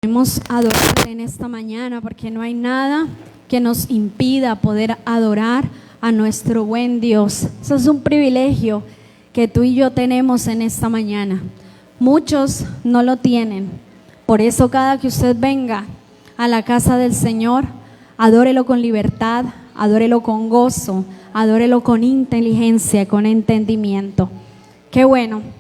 Queremos adorar en esta mañana porque no hay nada que nos impida poder adorar a nuestro buen Dios. Eso es un privilegio que tú y yo tenemos en esta mañana. Muchos no lo tienen. Por eso cada que usted venga a la casa del Señor, adórelo con libertad, adórelo con gozo, adórelo con inteligencia, con entendimiento. Qué bueno.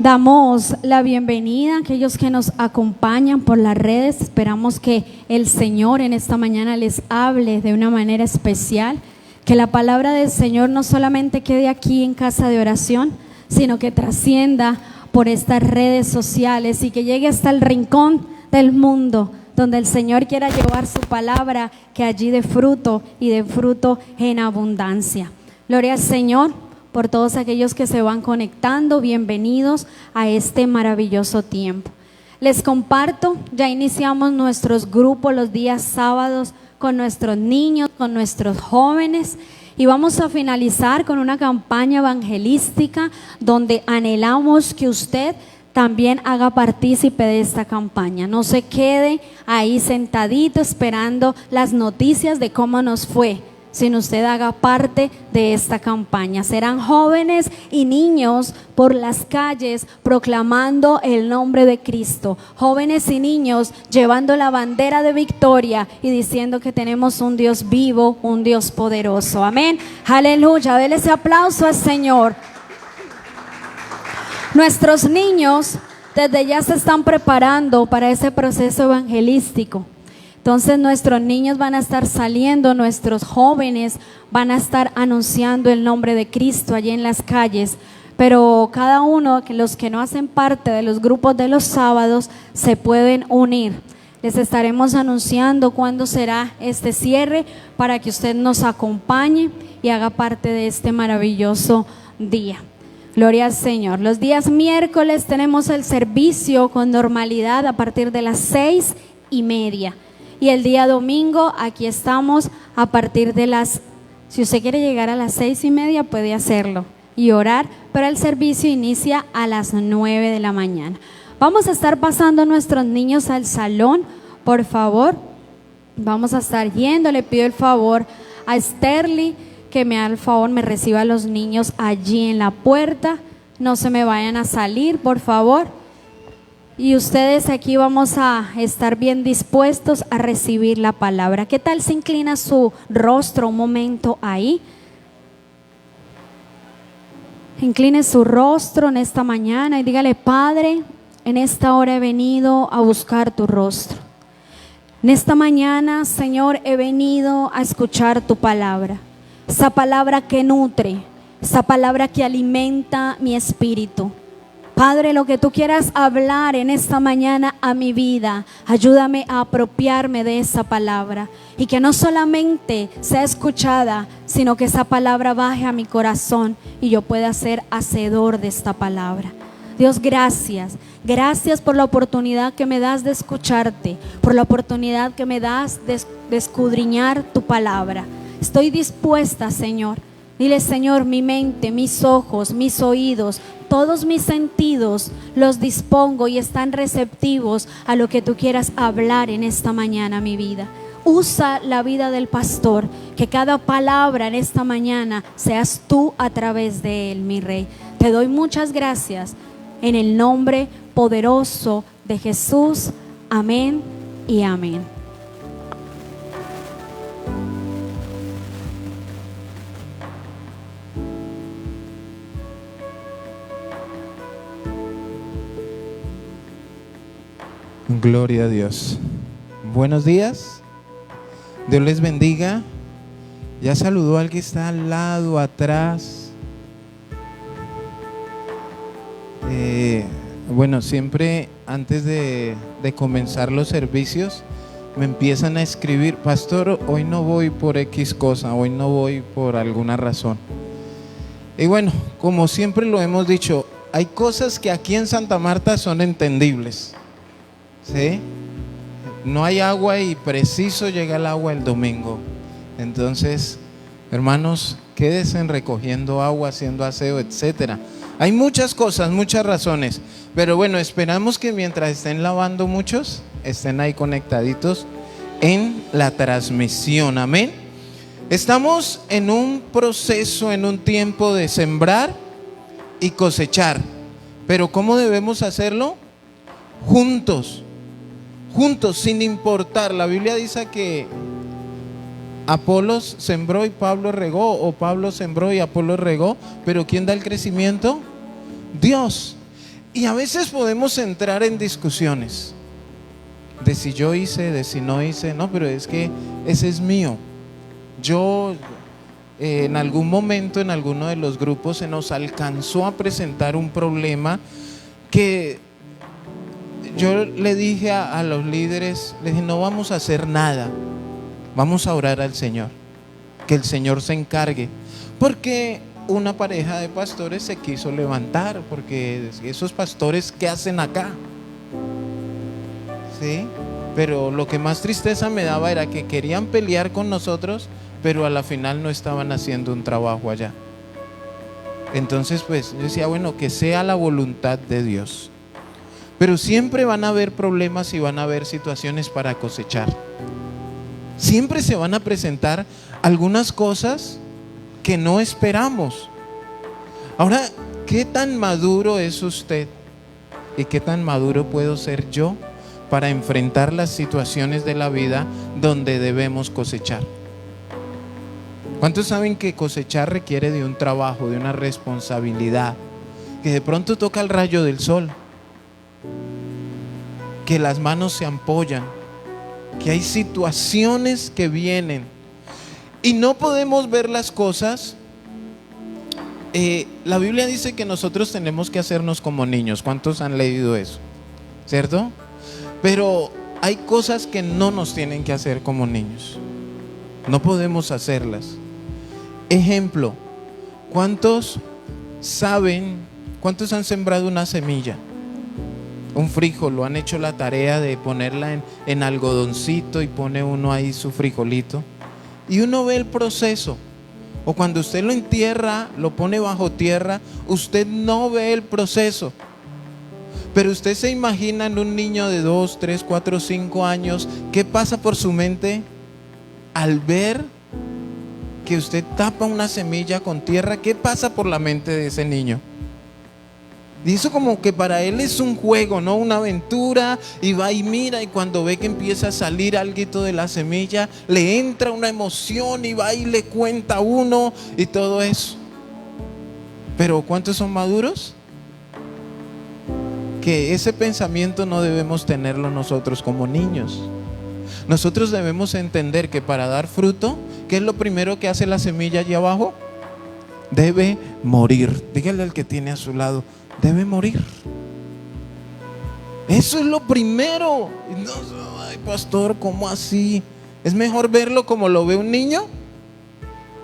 Damos la bienvenida a aquellos que nos acompañan por las redes. Esperamos que el Señor en esta mañana les hable de una manera especial, que la palabra del Señor no solamente quede aquí en casa de oración, sino que trascienda por estas redes sociales y que llegue hasta el rincón del mundo donde el Señor quiera llevar su palabra, que allí dé fruto y dé fruto en abundancia. Gloria al Señor. Por todos aquellos que se van conectando, bienvenidos a este maravilloso tiempo. Les comparto, ya iniciamos nuestros grupos los días sábados con nuestros niños, con nuestros jóvenes, y vamos a finalizar con una campaña evangelística donde anhelamos que usted también haga partícipe de esta campaña. No se quede ahí sentadito esperando las noticias de cómo nos fue, sino usted haga parte de esta campaña. Serán jóvenes y niños por las calles proclamando el nombre de Cristo. Jóvenes y niños llevando la bandera de victoria y diciendo que tenemos un Dios vivo, un Dios poderoso. Amén. Aleluya. Dele ese aplauso al Señor. Nuestros niños desde ya se están preparando para ese proceso evangelístico. Entonces nuestros niños van a estar saliendo, nuestros jóvenes van a estar anunciando el nombre de Cristo allí en las calles, pero cada uno, los que no hacen parte de los grupos de los sábados, se pueden unir. Les estaremos anunciando cuándo será este cierre para que usted nos acompañe y haga parte de este maravilloso día. Gloria al Señor. Los días miércoles tenemos el servicio con normalidad a partir de las 6:30. Y el día domingo aquí estamos a partir de si usted quiere llegar a las 6:30 puede hacerlo y orar, pero el servicio inicia a las 9 de la mañana. Vamos a estar pasando a nuestros niños al salón, por favor. Vamos a estar yendo, le pido el favor a Sterling que me haga el favor, me reciba a los niños allí en la puerta. No se me vayan a salir, por favor. Y ustedes aquí vamos a estar bien dispuestos a recibir la palabra. ¿Qué tal se inclina su rostro un momento ahí? Incline su rostro en esta mañana y dígale: Padre, en esta hora he venido a buscar tu rostro. En esta mañana, Señor, he venido a escuchar tu palabra. Esa palabra que nutre, esa palabra que alimenta mi espíritu. Padre, lo que tú quieras hablar en esta mañana a mi vida, ayúdame a apropiarme de esa palabra y que no solamente sea escuchada, sino que esa palabra baje a mi corazón y yo pueda ser hacedor de esta palabra. Dios, gracias. Gracias por la oportunidad que me das de escucharte, por la oportunidad que me das de escudriñar tu palabra. Estoy dispuesta, Señor. Dile: Señor, mi mente, mis ojos, mis oídos, todos mis sentidos los dispongo y están receptivos a lo que tú quieras hablar en esta mañana, mi vida. Usa la vida del pastor, que cada palabra en esta mañana seas tú a través de él, mi Rey. Te doy muchas gracias en el nombre poderoso de Jesús. Amén y amén. Gloria a Dios. Buenos días. Dios les bendiga. Ya saludó al que está al lado, atrás. Bueno, siempre antes de comenzar los servicios me empiezan a escribir: pastor, hoy no voy por X cosa, hoy no voy por alguna razón. Y bueno, como siempre lo hemos dicho, hay cosas que aquí en Santa Marta son entendibles. ¿Sí? No hay agua y preciso llega el agua el domingo. Entonces, hermanos, quédense recogiendo agua, haciendo aseo, etcétera. Hay muchas cosas, muchas razones. Pero bueno, esperamos que mientras estén lavando muchos, estén ahí conectaditos en la transmisión. Amén. Estamos en un proceso, en un tiempo de sembrar y cosechar. Pero ¿cómo debemos hacerlo? Juntos, sin importar. La Biblia dice que Apolos sembró y Pablo regó, o Pablo sembró y Apolos regó, pero ¿quién da el crecimiento? Dios. Y a veces podemos entrar en discusiones de si yo hice, de si no hice. No, pero es que ese es mío. Yo en algún momento en alguno de los grupos se nos alcanzó a presentar un problema que yo le dije a los líderes, les dije, no vamos a hacer nada, vamos a orar al Señor, que el Señor se encargue, porque una pareja de pastores se quiso levantar, porque esos pastores, ¿qué hacen acá? ¿Sí? Pero lo que más tristeza me daba era que querían pelear con nosotros, pero a la final no estaban haciendo un trabajo allá. Entonces pues yo decía, bueno, que sea la voluntad de Dios. Pero siempre van a haber problemas y van a haber situaciones para cosechar. Siempre se van a presentar algunas cosas que no esperamos. Ahora, ¿qué tan maduro es usted? ¿Y qué tan maduro puedo ser yo para enfrentar las situaciones de la vida donde debemos cosechar? ¿Cuántos saben que cosechar requiere de un trabajo, de una responsabilidad? Que de pronto toca el rayo del sol, que las manos se ampollan, que hay situaciones que vienen y no podemos ver las cosas. La Biblia dice que nosotros tenemos que hacernos como niños. ¿Cuántos han leído eso? ¿Cierto? Pero hay cosas que no nos tienen que hacer como niños. No podemos hacerlas. Ejemplo, ¿cuántos saben, cuántos han sembrado una semilla? Un frijol, lo han hecho la tarea de ponerla en algodoncito y pone uno ahí su frijolito y uno ve el proceso. O cuando usted lo entierra, lo pone bajo tierra, usted no ve el proceso. Pero usted se imagina en un niño de 2, 3, 4, 5 años, ¿qué pasa por su mente al ver que usted tapa una semilla con tierra? ¿Qué pasa por la mente de ese niño? Y eso como que para él es un juego, ¿no? Una aventura, y va y mira, y cuando ve que empieza a salir alguito de la semilla, le entra una emoción y va y le cuenta a uno y todo eso. Pero ¿cuántos son maduros? Que ese pensamiento no debemos tenerlo nosotros como niños. Nosotros debemos entender que para dar fruto, ¿qué es lo primero que hace la semilla allí abajo? Debe morir. Dígale al que tiene a su lado, debe morir. Eso es lo primero. No, ay, pastor, ¿cómo así? ¿Es mejor verlo como lo ve un niño?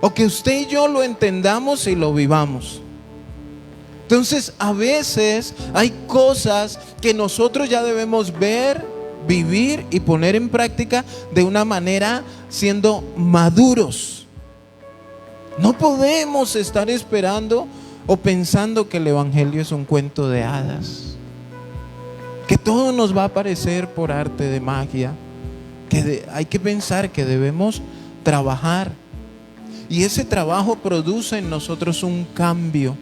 ¿O que usted y yo lo entendamos y lo vivamos? Entonces, a veces hay cosas que nosotros ya debemos ver, vivir y poner en práctica de una manera siendo maduros. No podemos estar esperando o pensando que el evangelio es un cuento de hadas, que todo nos va a aparecer por arte de magia, hay que pensar que debemos trabajar, y ese trabajo produce en nosotros un cambio.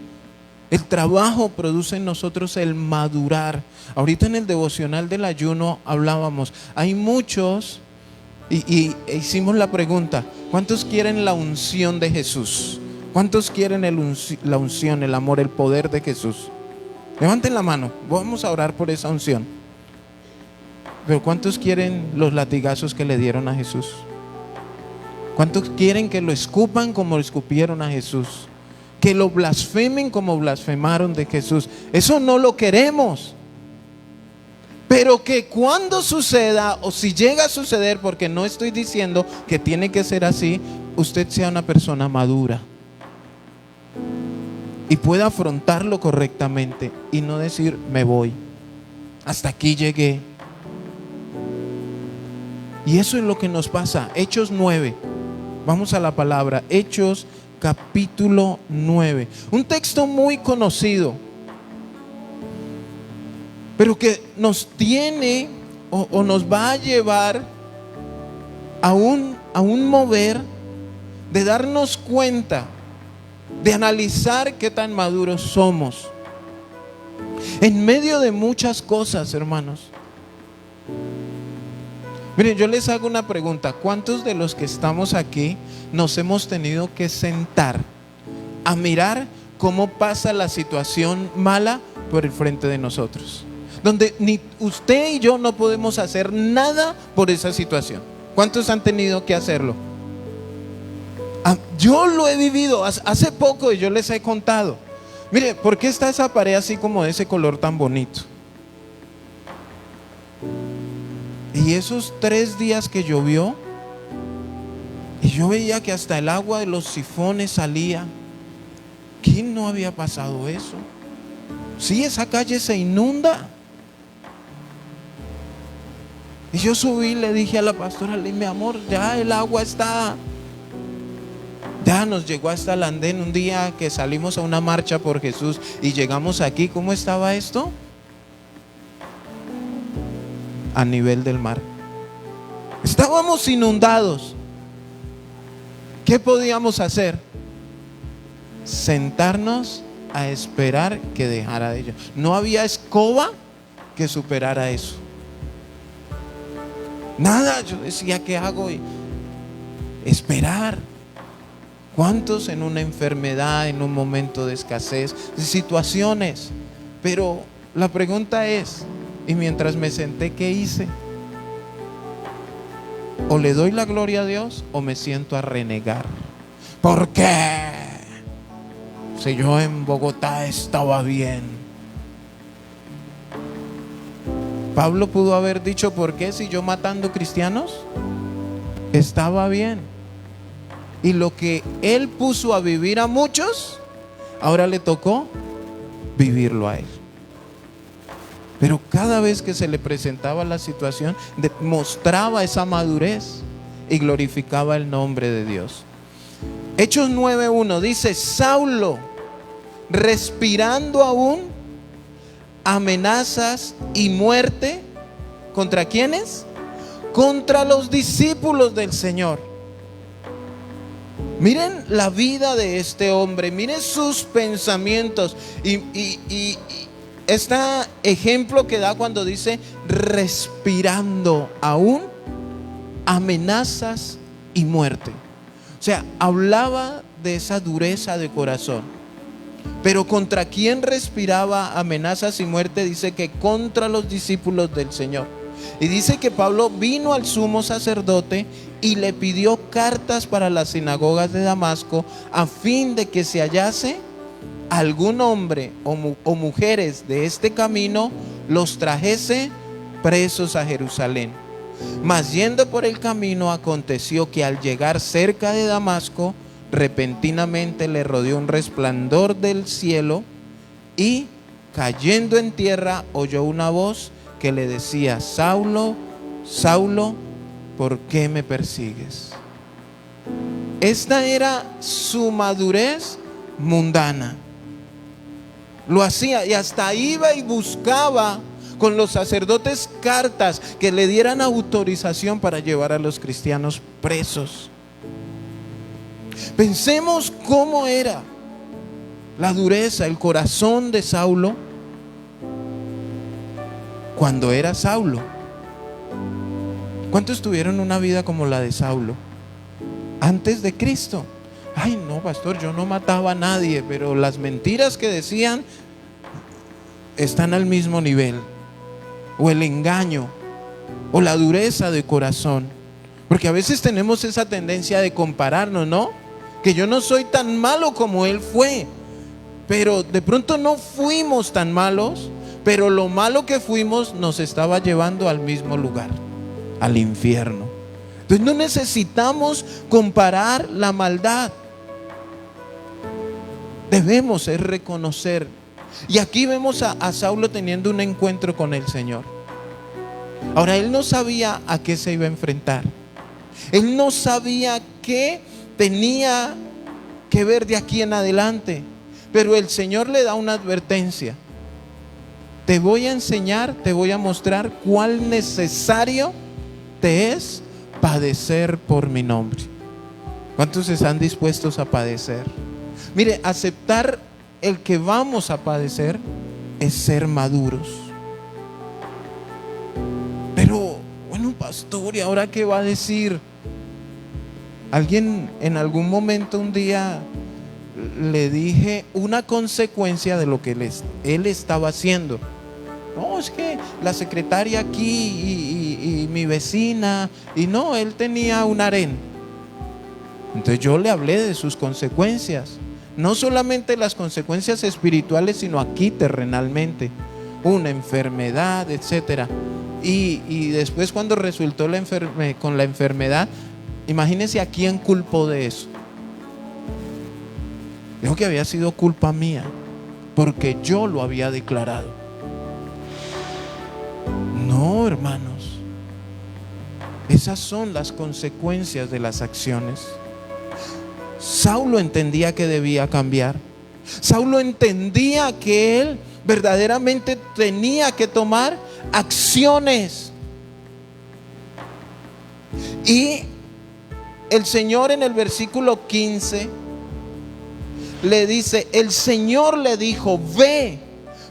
El trabajo produce en nosotros el madurar. Ahorita en el devocional del ayuno hablábamos, hay muchos, y hicimos la pregunta, ¿cuántos quieren la unción de Jesús? ¿Cuántos quieren la unción, el amor, el poder de Jesús? Levanten la mano, vamos a orar por esa unción. Pero ¿cuántos quieren los latigazos que le dieron a Jesús? ¿Cuántos quieren que lo escupan como lo escupieron a Jesús? Que lo blasfemen como blasfemaron de Jesús. Eso no lo queremos. Pero que cuando suceda, o si llega a suceder, porque no estoy diciendo que tiene que ser así, usted sea una persona madura y pueda afrontarlo correctamente y no decir, me voy, hasta aquí llegué. Y eso es lo que nos pasa. Hechos 9, vamos a la palabra. Hechos capítulo 9, un texto muy conocido. pero que nos tiene o nos va a llevar a un mover de darnos cuenta, de analizar qué tan maduros somos en medio de muchas cosas, hermanos. Miren, yo les hago una pregunta: ¿cuántos de los que estamos aquí nos hemos tenido que sentar a mirar cómo pasa la situación mala por el frente de nosotros, donde ni usted y yo no podemos hacer nada por esa situación? ¿Cuántos han tenido que hacerlo? Yo lo he vivido hace poco y yo les he contado. Mire, ¿por qué está esa pared así como de ese color tan bonito? Y esos 3 días que llovió, y yo veía que hasta el agua de los sifones salía. ¿Quién no había pasado eso? Sí, esa calle se inunda. Y yo subí y le dije a la pastora, le dije: mi amor, ya el agua está, ya nos llegó hasta el andén. Un día que salimos a una marcha por Jesús y llegamos aquí, ¿cómo estaba esto? A nivel del mar. Estábamos inundados. ¿Qué podíamos hacer? Sentarnos a esperar que dejara de ello. No había escoba que superara eso. Nada. Yo decía, ¿qué hago? Y esperar. ¿Cuántos en una enfermedad, en un momento de escasez, de situaciones? Pero la pregunta es, y mientras me senté, ¿qué hice? O le doy la gloria a Dios o me siento a renegar. ¿Por qué? Si yo en Bogotá estaba bien. Pablo pudo haber dicho: ¿por qué si yo matando cristianos estaba bien? Y lo que él puso a vivir a muchos, ahora le tocó vivirlo a él. Pero cada vez que se le presentaba la situación, mostraba esa madurez y glorificaba el nombre de Dios. Hechos 9:1 dice: Saulo, respirando aún amenazas y muerte, ¿contra quiénes? Contra los discípulos del Señor. Miren la vida de este hombre, miren sus pensamientos y este ejemplo que da cuando dice respirando aún amenazas y muerte. O sea, hablaba de esa dureza de corazón. Pero ¿contra quién respiraba amenazas y muerte? Dice que contra los discípulos del Señor. Y dice que Pablo vino al sumo sacerdote y le pidió cartas para las sinagogas de Damasco, a fin de que se hallase algún hombre o mujeres de este camino, los trajese presos a Jerusalén. Mas yendo por el camino, aconteció que al llegar cerca de Damasco, repentinamente le rodeó un resplandor del cielo, y cayendo en tierra oyó una voz que le decía: Saulo, Saulo, ¿por qué me persigues? Esta era su madurez mundana. Lo hacía, y hasta iba y buscaba con los sacerdotes cartas que le dieran autorización para llevar a los cristianos presos. Pensemos cómo era la dureza, el corazón de Saulo cuando era Saulo. ¿Cuántos tuvieron una vida como la de Saulo antes de Cristo? Ay, no, pastor, yo no mataba a nadie, pero las mentiras que decían están al mismo nivel. O el engaño, o la dureza de corazón. Porque a veces tenemos esa tendencia de compararnos, ¿no? Que yo no soy tan malo como él fue, pero de pronto no fuimos tan malos, pero lo malo que fuimos nos estaba llevando al mismo lugar, al infierno. Entonces no necesitamos comparar la maldad. Debemos reconocer. Y aquí vemos a Saulo teniendo un encuentro con el Señor. Ahora, él no sabía a qué se iba a enfrentar. Él no sabía qué tenía que ver de aquí en adelante. Pero el Señor le da una advertencia. te voy a enseñar, te voy a mostrar cuál necesario te es padecer por mi nombre. ¿Cuántos están dispuestos a padecer? Mire, aceptar el que vamos a padecer es ser maduros. Pero, bueno, pastor, ¿y ahora qué va a decir? Alguien en algún momento un día le dije una consecuencia de lo que él estaba haciendo. No, es que la secretaria aquí y mi vecina, y no, él tenía un harén. Entonces yo le hablé de sus consecuencias, no solamente las consecuencias espirituales, sino aquí terrenalmente, una enfermedad, etcétera. Y después, cuando resultó con la enfermedad, imagínense a quién culpó de eso. Dijo que había sido culpa mía, porque yo lo había declarado. No, hermanos, esas son las consecuencias de las acciones. Saulo entendía que debía cambiar. Saulo entendía que él verdaderamente tenía que tomar acciones. Y el Señor, en el versículo 15, le dice: el Señor le dijo: ve,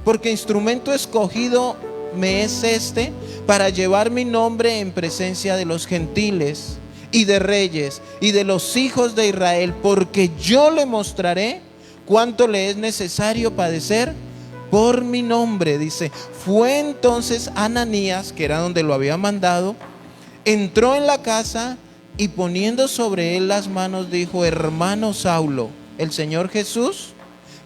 porque instrumento escogido me es este para llevar mi nombre en presencia de los gentiles y de reyes y de los hijos de Israel, porque yo le mostraré cuánto le es necesario padecer por mi nombre. Dice: fue entonces Ananías, que era donde lo había mandado, entró en la casa y poniendo sobre él las manos dijo: hermano Saulo, el Señor Jesús,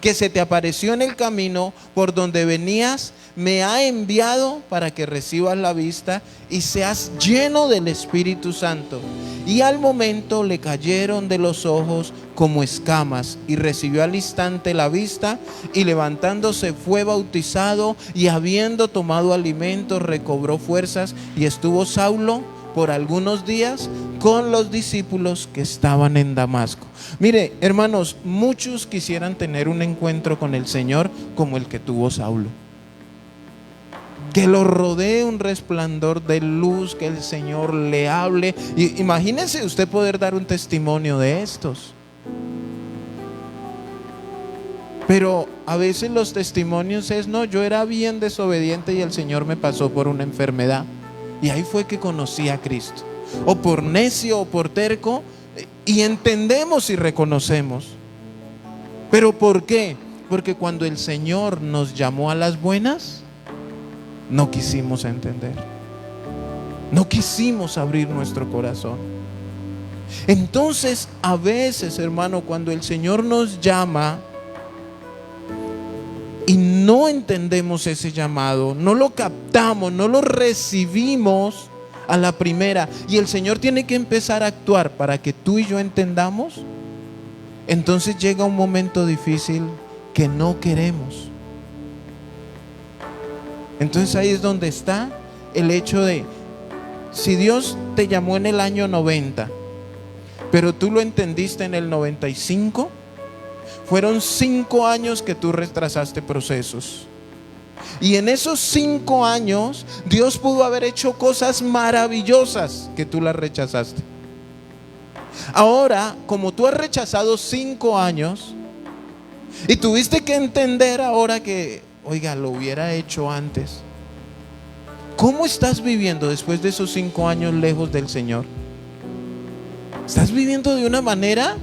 que se te apareció en el camino por donde venías, me ha enviado para que recibas la vista y seas lleno del Espíritu Santo. Y al momento le cayeron de los ojos como escamas, y recibió al instante la vista, y levantándose fue bautizado, y habiendo tomado alimento recobró fuerzas, y estuvo Saulo por algunos días con los discípulos que estaban en Damasco. Mire, hermanos, muchos quisieran tener un encuentro con el Señor como el que tuvo Saulo. Que lo rodee un resplandor de luz, que el Señor le hable. Y imagínese usted poder dar un testimonio de estos. Pero a veces los testimonios es: no, yo era bien desobediente y el Señor me pasó por una enfermedad, y ahí fue que conocí a Cristo. O por necio o por terco, y entendemos y reconocemos. ¿Pero por qué? Porque cuando el Señor nos llamó a las buenas, no quisimos entender, no quisimos abrir nuestro corazón. Entonces, a veces, hermano, cuando el Señor nos llama y no entendemos ese llamado, no lo captamos, no lo recibimos a la primera, y el Señor tiene que empezar a actuar para que tú y yo entendamos, entonces llega un momento difícil que no queremos. Entonces ahí es donde está el hecho de: si Dios te llamó en el año 90, pero tú lo entendiste en el 95, fueron 5 años que tú retrasaste procesos. Y en esos 5 años Dios pudo haber hecho cosas maravillosas que tú las rechazaste. Ahora, como tú has rechazado 5 años y tuviste que entender ahora que, oiga, lo hubiera hecho antes, ¿cómo estás viviendo después de esos 5 años lejos del Señor? ¿Estás viviendo de una manera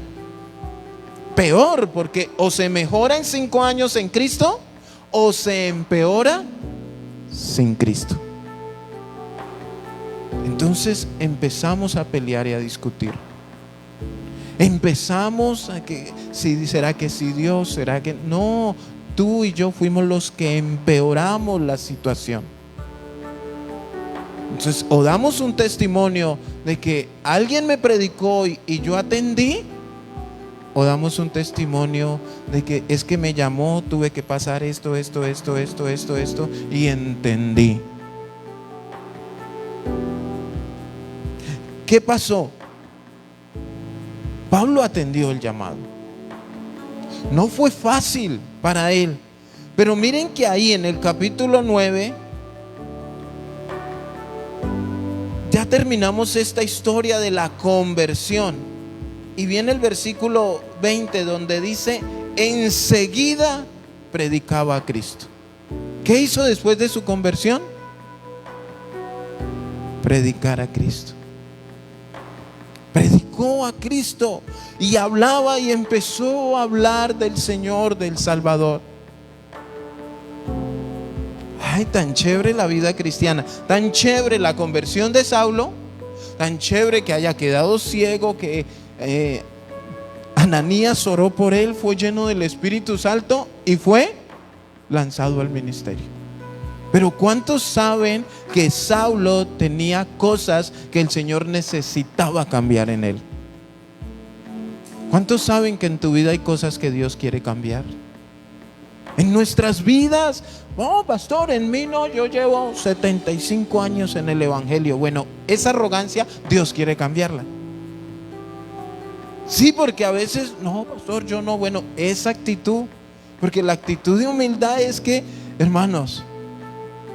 peor? Porque o se mejora en 5 años en Cristo, o se empeora sin Cristo. Entonces empezamos a pelear y a discutir. Empezamos a que será que si Dios, será que no. Tú y yo fuimos los que empeoramos la situación. Entonces, o damos un testimonio de que alguien me predicó y yo atendí, o damos un testimonio de que es que me llamó, tuve que pasar esto y entendí. ¿Qué pasó? Pablo atendió el llamado. No fue fácil para él, Pero miren que ahí en el capítulo 9 ya terminamos esta historia de la conversión. Y viene el versículo 20 donde dice: enseguida predicaba a Cristo. ¿Qué hizo después de su conversión? Predicar a Cristo. Predicó a Cristo y hablaba y empezó a hablar del Señor, del Salvador. Ay, tan chévere la vida cristiana, tan chévere la conversión de Saulo, tan chévere que haya quedado ciego, que Ananías oró por él, fue lleno del Espíritu Santo y fue lanzado al ministerio. Pero ¿cuántos saben que Saulo tenía cosas que el Señor necesitaba cambiar en él? ¿Cuántos saben que en tu vida hay cosas que Dios quiere cambiar? En nuestras vidas. No, pastor, en mí no, yo llevo 75 años en el evangelio. Bueno, esa arrogancia Dios quiere cambiarla. Sí, porque a veces, no, pastor, yo no. Bueno, esa actitud, porque la actitud de humildad es que, hermanos,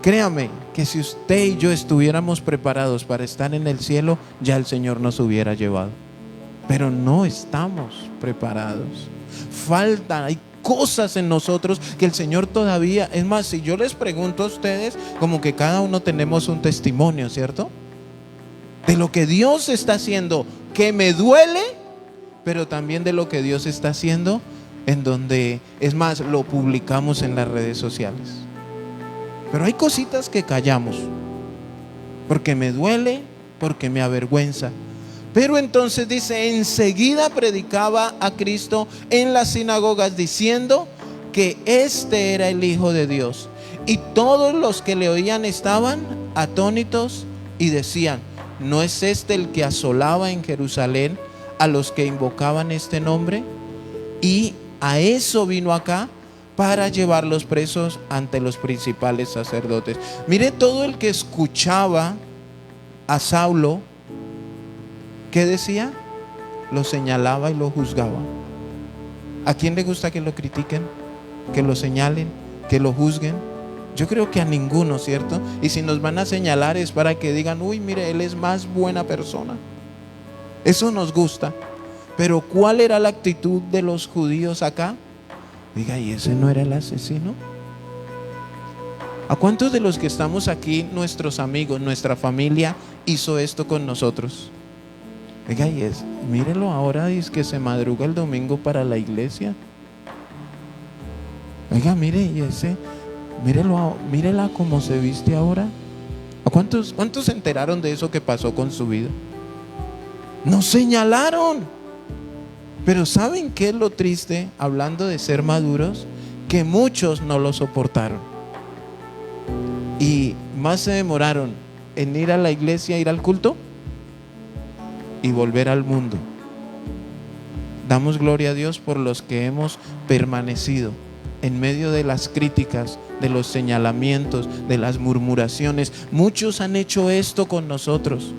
créame que si usted y yo estuviéramos preparados para estar en el cielo, ya el Señor nos hubiera llevado. Pero no estamos preparados. Falta, hay cosas en nosotros que el Señor todavía, es más, si yo les pregunto a ustedes, como que cada uno tenemos un testimonio, ¿cierto? De lo que Dios está haciendo, que me duele, pero también de lo que Dios está haciendo, en donde, es más, lo publicamos en las redes sociales. Pero hay cositas que callamos, porque me duele, porque me avergüenza. Pero entonces dice: enseguida predicaba a Cristo en las sinagogas, diciendo que este era el Hijo de Dios. Y todos los que le oían estaban atónitos y decían: ¿no es este el que asolaba en Jerusalén a los que invocaban este nombre? Y a eso vino acá, para llevarlos presos ante los principales sacerdotes. Mire, todo el que escuchaba a Saulo, ¿qué decía? Lo señalaba y lo juzgaba. ¿A quién le gusta que lo critiquen? Que lo señalen, que lo juzguen. Yo creo que a ninguno, ¿cierto? Y si nos van a señalar es para que digan: uy, mire, él es más buena persona. Eso nos gusta. Pero ¿cuál era la actitud de los judíos acá? Diga, ¿y ese no era el asesino? ¿A cuántos de los que estamos aquí, nuestros amigos, nuestra familia, hizo esto con nosotros? Oiga, y mírelo ahora, dice que se madruga el domingo para la iglesia. Oiga, mire, y mírela cómo se viste ahora. ¿A cuántos se enteraron de eso que pasó con su vida? Nos señalaron. Pero ¿saben qué es lo triste? Hablando de ser maduros, que muchos no lo soportaron. Y más se demoraron en ir a la iglesia, ir al culto, y volver al mundo. Damos gloria a Dios por los que hemos permanecido en medio de las críticas, de los señalamientos, de las murmuraciones. Muchos han hecho esto con nosotros.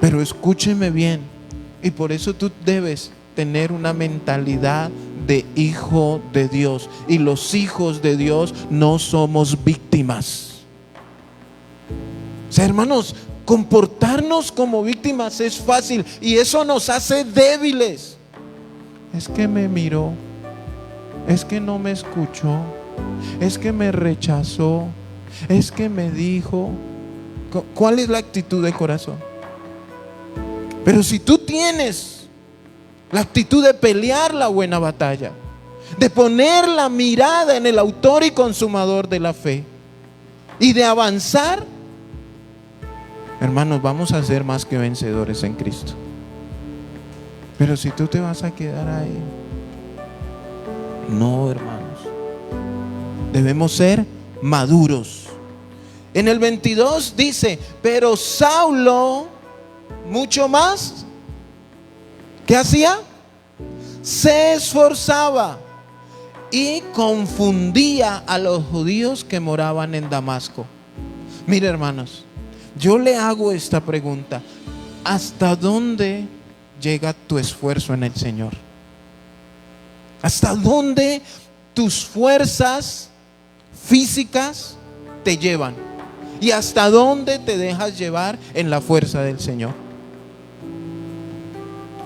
Pero escúcheme bien, y por eso tú debes tener una mentalidad de hijo de Dios. Y los hijos de Dios no somos víctimas. O sea, hermanos, comportarnos como víctimas es fácil y eso nos hace débiles. Es que me miró, es que no me escuchó, es que me rechazó, es que me dijo. ¿Cuál es la actitud del corazón? Pero si tú tienes la actitud de pelear la buena batalla, de poner la mirada en el autor y consumador de la fe y de avanzar, hermanos, vamos a ser más que vencedores en Cristo. Pero si tú te vas a quedar ahí, no, hermanos. Debemos ser maduros. En el 22 dice: pero Saulo, mucho más, ¿qué hacía? Se esforzaba y confundía a los judíos que moraban en Damasco. Mire, hermanos, yo le hago esta pregunta: ¿hasta dónde llega tu esfuerzo en el Señor? ¿Hasta dónde tus fuerzas físicas te llevan y hasta dónde te dejas llevar en la fuerza del Señor.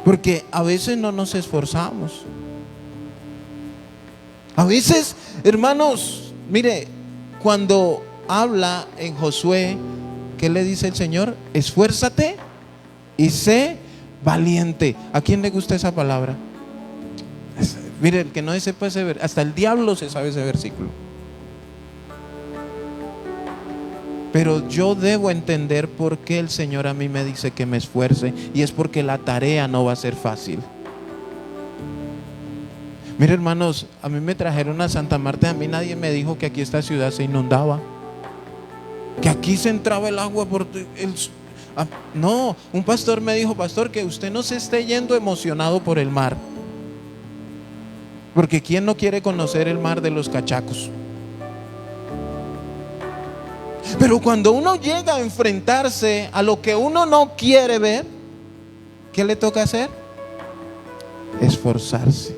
Porque a veces no nos esforzamos. A veces, hermanos, mire, cuando habla en Josué, ¿qué le dice el Señor? Esfuérzate y sé valiente. ¿A quién le gusta esa palabra? Mire, el que no sepa ese versículo, hasta el diablo se sabe ese versículo. Pero yo debo entender por qué el Señor a mí me dice que me esfuerce, y es porque la tarea no va a ser fácil. Mire, hermanos, a mí me trajeron a Santa Marta, a mí nadie me dijo que aquí esta ciudad se inundaba, que aquí se entraba el agua por no, un pastor me dijo: pastor, que usted no se esté yendo emocionado por el mar, porque ¿quién no quiere conocer el mar de los Cachacos? Pero cuando uno llega a enfrentarse a lo que uno no quiere ver, ¿qué le toca hacer? Esforzarse,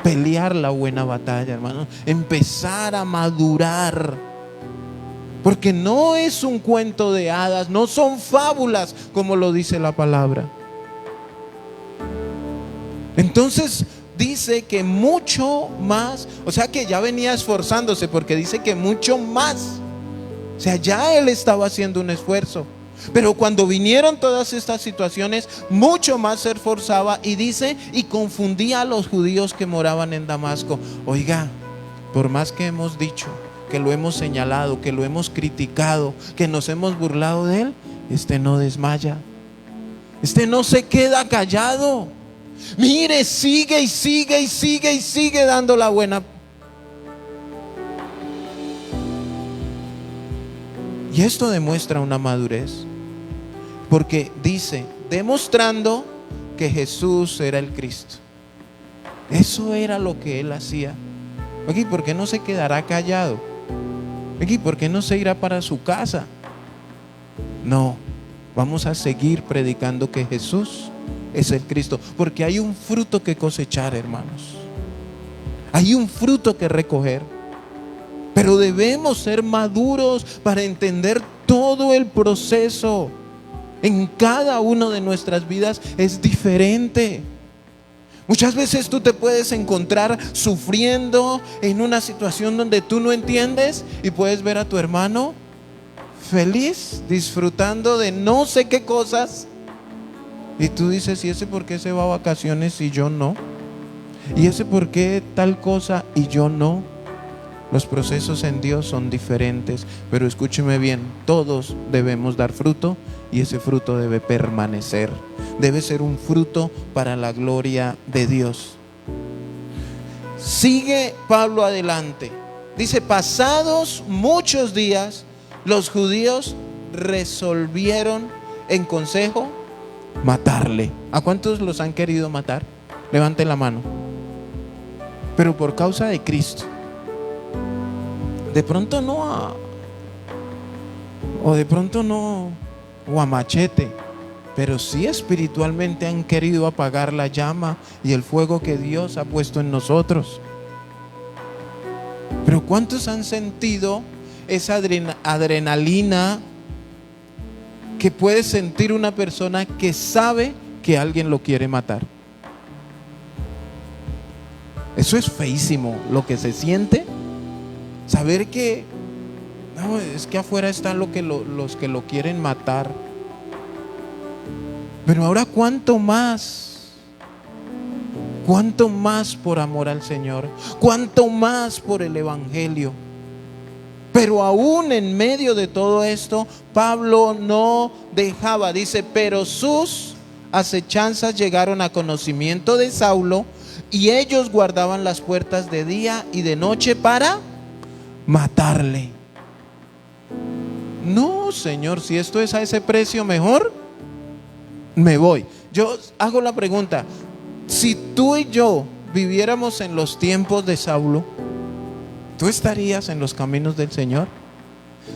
pelear la buena batalla, hermano, empezar a madurar, porque no es un cuento de hadas, no son fábulas como lo dice la palabra. Entonces dice que mucho más, o sea que ya venía esforzándose, porque dice que mucho más, o sea, ya él estaba haciendo un esfuerzo. Pero cuando vinieron todas estas situaciones, mucho más se esforzaba, y dice, y confundía a los judíos que moraban en Damasco. Oiga, por más que hemos dicho, que lo hemos señalado, que lo hemos criticado, que nos hemos burlado de él, este no desmaya, este no se queda callado. Mire, sigue y sigue y sigue y sigue dando la buena. Y esto demuestra una madurez, porque dice, demostrando que Jesús era el Cristo. Eso era lo que él hacía. Aquí, ¿por qué no se quedará callado? Aquí, ¿por qué no se irá para su casa? No, vamos a seguir predicando que Jesús es el Cristo, porque hay un fruto que cosechar, hermanos. Hay un fruto que recoger. Pero debemos ser maduros para entender todo el proceso. En cada una de nuestras vidas es diferente. Muchas veces tú te puedes encontrar sufriendo en una situación donde tú no entiendes, y puedes ver a tu hermano feliz, disfrutando de no sé qué cosas, y tú dices: ¿y ese por qué se va a vacaciones y yo no? ¿Y ese por qué tal cosa y yo no? Los procesos en Dios son diferentes, pero escúcheme bien, todos debemos dar fruto, y ese fruto debe permanecer. Debe ser un fruto para la gloria de Dios. Sigue Pablo adelante. Dice: pasados muchos días, los judíos resolvieron en consejo matarle. ¿A cuántos los han querido matar? Levanten la mano. Pero por causa de Cristo. De pronto no o a machete, pero sí espiritualmente han querido apagar la llama y el fuego que Dios ha puesto en nosotros. Pero ¿cuántos han sentido esa adrenalina que puede sentir una persona que sabe que alguien lo quiere matar? Eso es feísimo, lo que se siente. Saber que no, es que afuera están los que lo quieren matar. Pero ahora cuánto más por amor al Señor, cuánto más por el Evangelio. Pero aún en medio de todo esto, Pablo no dejaba. Dice: pero sus acechanzas llegaron a conocimiento de Saulo, y ellos guardaban las puertas de día y de noche para matarle. No, Señor, si esto es a ese precio, mejor me voy. Yo hago la pregunta: si tú y yo viviéramos en los tiempos de Saulo, ¿tú estarías en los caminos del Señor?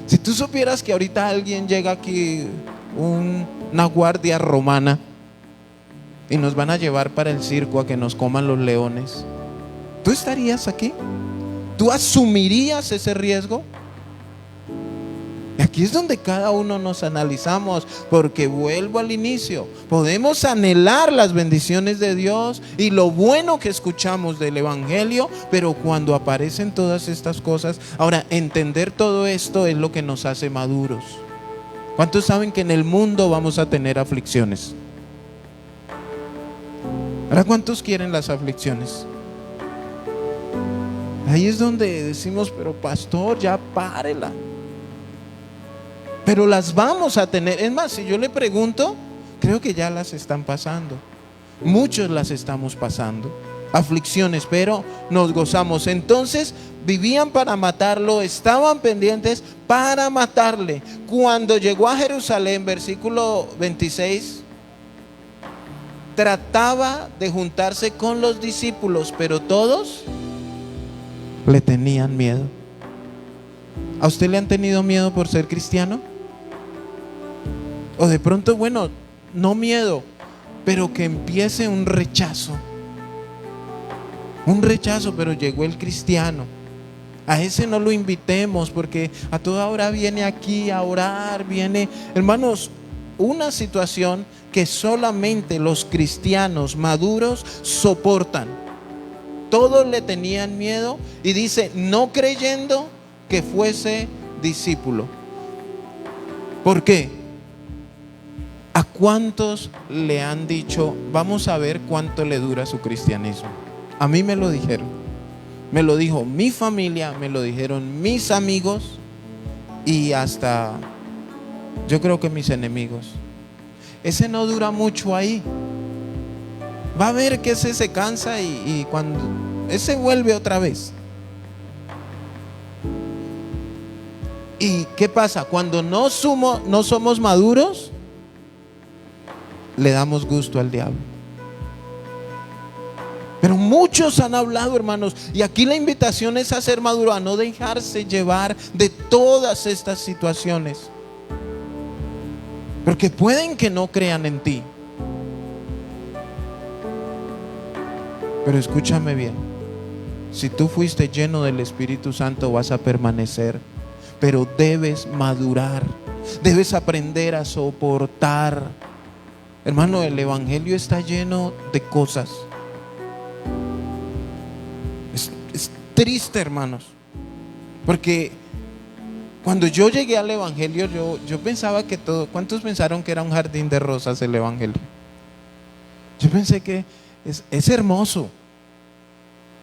Si tú supieras que ahorita alguien llega aquí, una guardia romana, y nos van a llevar para el circo a que nos coman los leones, ¿Tú estarías aquí? ¿Tú asumirías ese riesgo? Y aquí es donde cada uno nos analizamos, porque vuelvo al inicio, podemos anhelar las bendiciones de Dios y lo bueno que escuchamos del Evangelio, pero cuando aparecen todas estas cosas, ahora entender todo esto es lo que nos hace maduros. ¿Cuántos saben que en el mundo vamos a tener aflicciones? Ahora, ¿cuántos quieren las aflicciones? Ahí es donde decimos, pero pastor, ya párela. Pero las vamos a tener. Es más, si yo le pregunto, creo que ya las están pasando. Muchos las estamos pasando. Aflicciones, pero nos gozamos. Entonces vivían para matarlo, estaban pendientes para matarle. Cuando llegó a Jerusalén, versículo 26, trataba de juntarse con los discípulos, pero todos le tenían miedo. ¿A usted le han tenido miedo por ser cristiano? O de pronto, bueno, no miedo, pero que empiece un rechazo. Un rechazo, pero llegó el cristiano. A ese no lo invitemos, porque a toda hora viene aquí a orar, viene, hermanos, una situación que solamente los cristianos maduros soportan. Todos le tenían miedo y dice, no creyendo que fuese discípulo. ¿Por qué? ¿A cuántos le han dicho, vamos a ver cuánto le dura su cristianismo? A mí me lo dijeron. Me lo dijo mi familia, me lo dijeron mis amigos y hasta yo creo que mis enemigos. Ese no dura mucho ahí. Va a ver que ese se cansa y cuando ese vuelve otra vez. ¿Y qué pasa? Cuando no somos maduros, le damos gusto al diablo. Pero muchos han hablado, hermanos, y aquí la invitación es a ser maduro, a no dejarse llevar de todas estas situaciones, porque pueden que no crean en ti. Pero escúchame bien, si tú fuiste lleno del Espíritu Santo vas a permanecer, pero debes madurar, debes aprender a soportar. Hermano, el Evangelio está lleno de cosas. Es triste, hermanos, porque cuando yo llegué al Evangelio, yo pensaba que todo. ¿Cuántos pensaron que era un jardín de rosas el Evangelio? Yo pensé que es hermoso.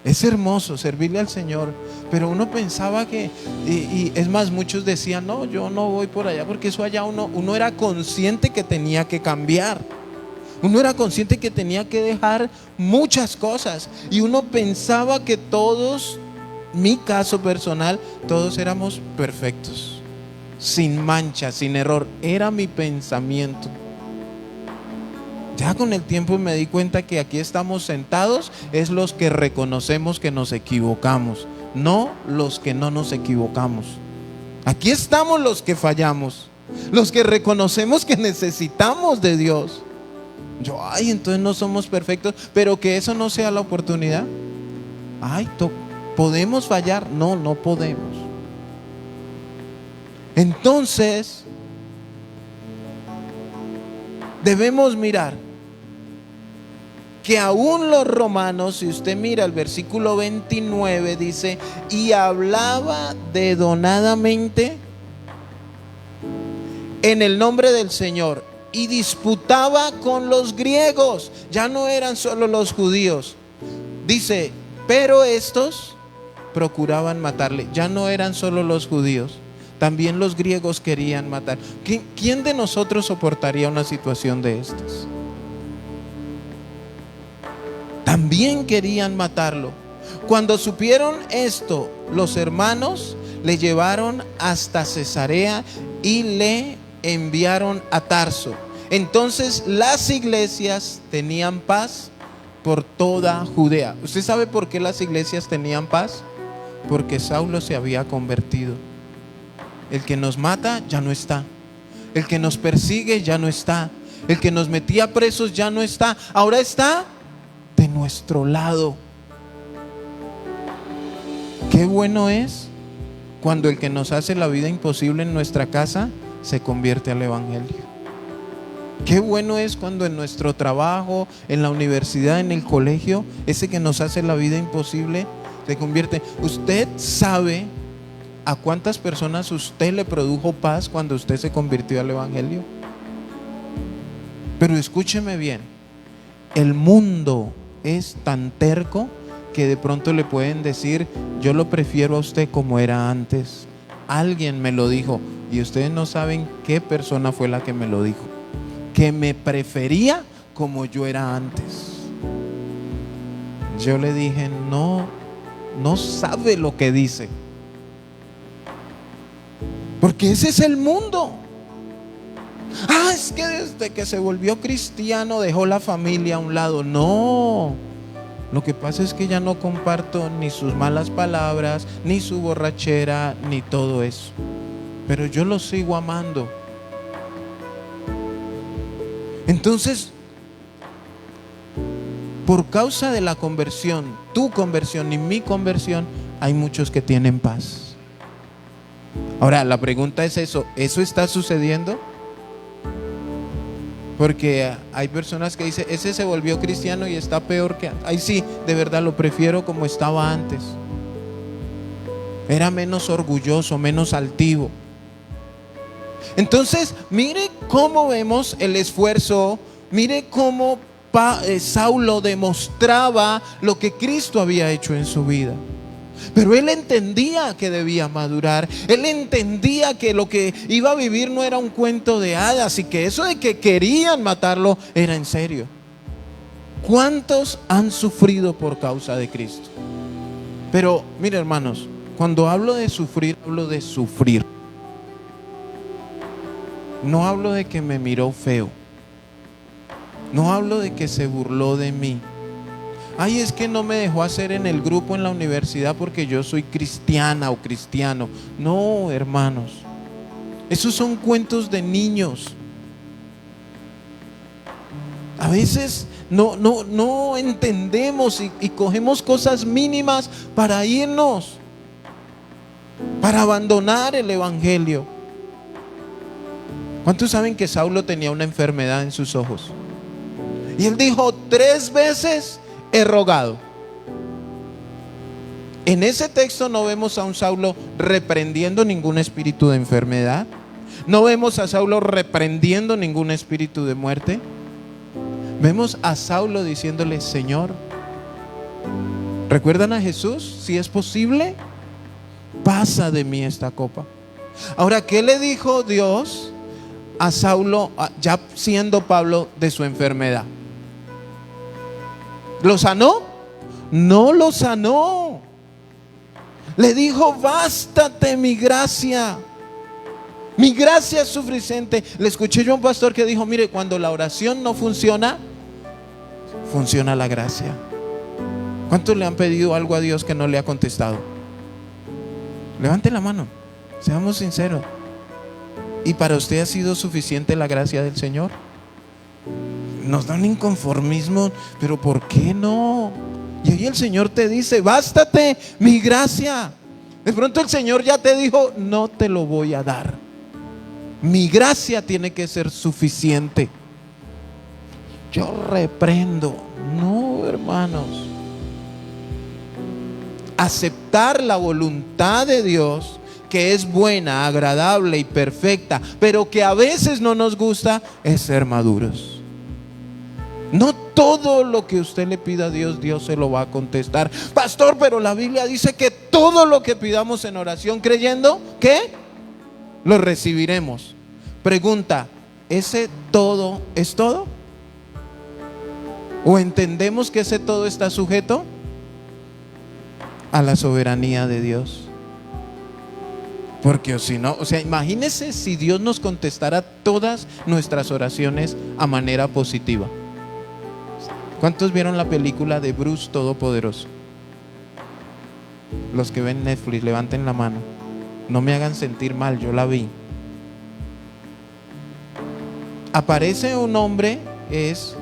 Es hermoso servirle al Señor, pero uno pensaba que, y es más, muchos decían, no, yo no voy por allá, porque eso allá uno era consciente que tenía que cambiar. Uno era consciente que tenía que dejar muchas cosas, y uno pensaba que todos, mi caso personal, todos éramos perfectos, sin mancha, sin error. Era mi pensamiento. Ya con el tiempo me di cuenta que aquí estamos sentados es los que reconocemos que nos equivocamos, no los que no nos equivocamos. Aquí estamos los que fallamos, los que reconocemos que necesitamos de Dios. Entonces no somos perfectos, pero que eso no sea la oportunidad. ¿Podemos fallar? No podemos. Entonces debemos mirar que aún los romanos, si usted mira el versículo 29, dice, y hablaba dedonadamente en el nombre del Señor y disputaba con los griegos. Ya no eran solo los judíos. Dice, pero estos procuraban matarle. Ya no eran solo los judíos, también los griegos querían matar. ¿Quién de nosotros soportaría una situación de estas? También querían matarlo. Cuando supieron esto, los hermanos le llevaron hasta Cesarea y le enviaron a Tarso. Entonces las iglesias tenían paz por toda Judea. ¿Usted sabe por qué las iglesias tenían paz? Porque Saulo se había convertido. El que nos mata ya no está. El que nos persigue ya no está. El que nos metía presos ya no está. Ahora está de nuestro lado. Qué bueno es cuando el que nos hace la vida imposible en nuestra casa se convierte al evangelio. Qué bueno es cuando en nuestro trabajo, en la universidad, en el colegio, ese que nos hace la vida imposible se convierte. ¿Usted sabe a cuántas personas usted le produjo paz cuando usted se convirtió al evangelio? Pero escúcheme bien, el mundo es tan terco que de pronto le pueden decir: yo lo prefiero a usted como era antes. Alguien me lo dijo y ustedes no saben qué persona fue la que me lo dijo, que me prefería como yo era antes. Yo le dije: no sabe lo que dice, porque ese es el mundo. Es que desde que se volvió cristiano dejó la familia a un lado. No, lo que pasa es que ya no comparto ni sus malas palabras, ni su borrachera, ni todo eso, pero yo lo sigo amando. Entonces, por causa de la conversión, tu conversión y mi conversión, hay muchos que tienen paz. Ahora, la pregunta es ¿eso está sucediendo? Porque hay personas que dicen: ese se volvió cristiano y está peor que antes. Ay, sí, de verdad lo prefiero como estaba antes. Era menos orgulloso, menos altivo. Entonces, mire cómo vemos el esfuerzo, mire cómo Saulo demostraba lo que Cristo había hecho en su vida. Pero él entendía que debía madurar. Él entendía que lo que iba a vivir no era un cuento de hadas, y que eso de que querían matarlo era en serio. ¿Cuántos han sufrido por causa de Cristo? Pero mire, hermanos, cuando hablo de sufrir, hablo de sufrir. No hablo de que me miró feo. No hablo de que se burló de mí. Ay, es que no me dejó hacer en el grupo en la universidad porque yo soy cristiana o cristiano. No, hermanos, esos son cuentos de niños. A veces no entendemos y cogemos cosas mínimas para irnos, para abandonar el evangelio. ¿Cuántos saben que Saulo tenía una enfermedad en sus ojos? Y él dijo: 3 veces he rogado. En ese texto no vemos a un Saulo reprendiendo ningún espíritu de enfermedad. No vemos a Saulo reprendiendo ningún espíritu de muerte. Vemos a Saulo diciéndole: Señor, ¿recuerdan a Jesús? Si es posible, pasa de mí esta copa. Ahora, ¿qué le dijo Dios a Saulo, ya siendo Pablo, de su enfermedad? ¿Lo sanó? No lo sanó. Le dijo: bástate mi gracia. Mi gracia es suficiente. Le escuché yo a un pastor que dijo: mire, cuando la oración no funciona, funciona la gracia. ¿Cuántos le han pedido algo a Dios que no le ha contestado? Levante la mano, seamos sinceros. ¿Y para usted ha sido suficiente la gracia del Señor? Nos da un inconformismo, pero ¿por qué no? Y ahí el Señor te dice: bástate mi gracia. De pronto el Señor ya te dijo: no te lo voy a dar. Mi gracia tiene que ser suficiente. Yo reprendo. No, hermanos. Aceptar la voluntad de Dios, que es buena, agradable y perfecta, pero que a veces no nos gusta, es ser maduros. No todo lo que usted le pida a Dios, Dios se lo va a contestar. Pastor, pero la Biblia dice que todo lo que pidamos en oración creyendo, ¿qué? Lo recibiremos. Pregunta: ¿ese todo es todo? ¿O entendemos que ese todo está sujeto a la soberanía de Dios? Porque si no, imagínese si Dios nos contestara todas nuestras oraciones a manera positiva. ¿Cuántos vieron la película de Bruce Todopoderoso? Los que ven Netflix, levanten la mano. No me hagan sentir mal, yo la vi. Aparece un hombre, es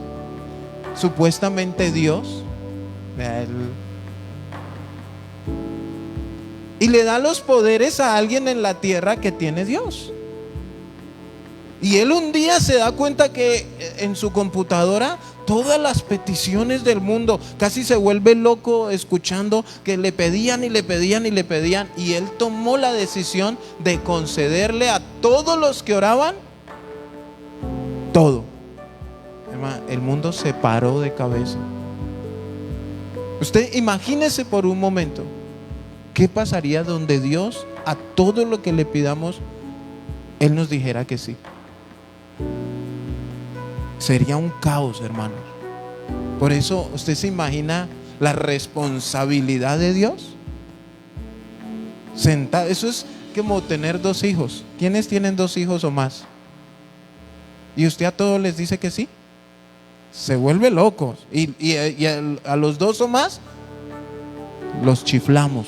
supuestamente Dios. y le da los poderes a alguien en la tierra que tiene Dios. Y él un día se da cuenta que en su computadora todas las peticiones del mundo, casi se vuelve loco escuchando que le pedían y le pedían y le pedían, y él tomó la decisión de concederle a todos los que oraban todo. El mundo se paró de cabeza. Usted imagínese por un momento qué pasaría donde Dios a todo lo que le pidamos Él nos dijera que sí. Sería un caos, hermanos. Por eso usted se imagina la responsabilidad de Dios. Sentado, eso es como tener 2 hijos. ¿Quiénes tienen 2 hijos o más? Y usted a todos les dice que sí. Se vuelve loco. Y a los 2 o más los chiflamos.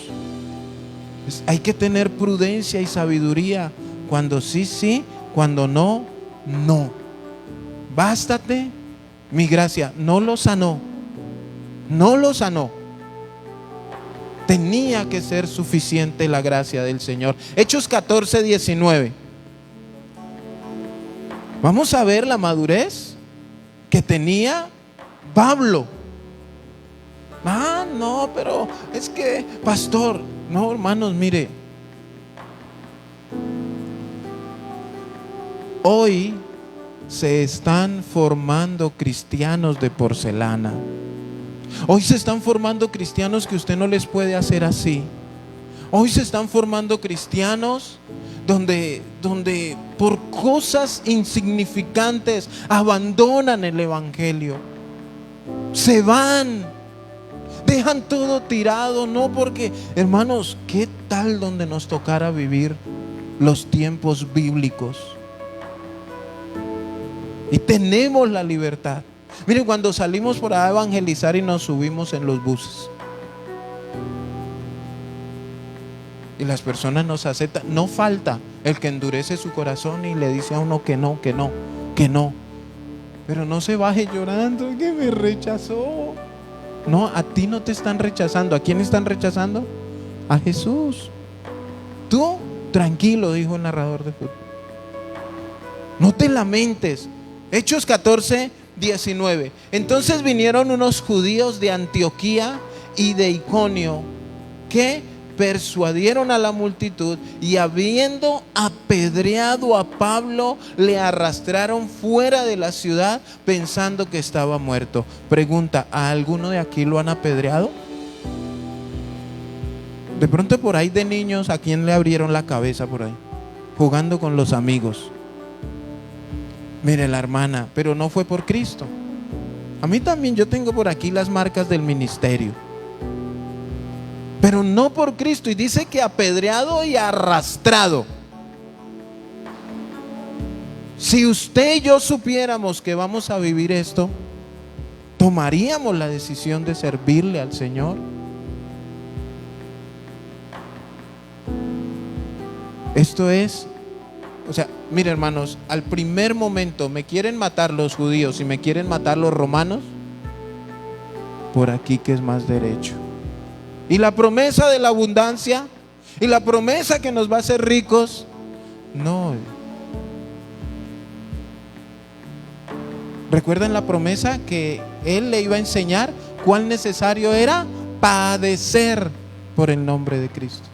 Hay que tener prudencia y sabiduría. Cuando sí, sí. Cuando no, no. Bástate mi gracia. No lo sanó. No lo sanó. Tenía que ser suficiente la gracia del Señor. Hechos 14:19. Vamos a ver la madurez que tenía Pablo. No, pero es que, pastor, no, hermanos, mire. Hoy se están formando cristianos de porcelana. Hoy se están formando cristianos que usted no les puede hacer así. Hoy se están formando cristianos donde por cosas insignificantes abandonan el evangelio. Se van, dejan todo tirado, no porque, hermanos, ¿qué tal donde nos tocara vivir los tiempos bíblicos? Y tenemos la libertad. Miren, cuando salimos por ahí a evangelizar y nos subimos en los buses y las personas nos aceptan, no falta el que endurece su corazón y le dice a uno que no, que no, que no. Pero no se baje llorando que me rechazó. No, a ti no te están rechazando. ¿A quién están rechazando? A Jesús. Tú, tranquilo, dijo el narrador de fútbol. No te lamentes. Hechos 14:19. Entonces vinieron unos judíos de Antioquía y de Iconio que persuadieron a la multitud, y habiendo apedreado a Pablo, le arrastraron fuera de la ciudad pensando que estaba muerto. Pregunta, ¿a alguno de aquí lo han apedreado? De pronto por ahí de niños, ¿a quién le abrieron la cabeza por ahí? Jugando con los amigos. Mire, la hermana, pero no fue por Cristo. A mí también, yo tengo por aquí las marcas del ministerio, pero no por Cristo. Y dice que apedreado y arrastrado. Si usted y yo supiéramos que vamos a vivir esto, ¿tomaríamos la decisión de servirle al Señor? Esto es, o sea, mire, hermanos, al primer momento me quieren matar los judíos y me quieren matar los romanos, por aquí que es más derecho. Y la promesa de la abundancia y la promesa que nos va a hacer ricos, no. ¿Recuerdan la promesa que Él le iba a enseñar cuán necesario era padecer por el nombre de Cristo?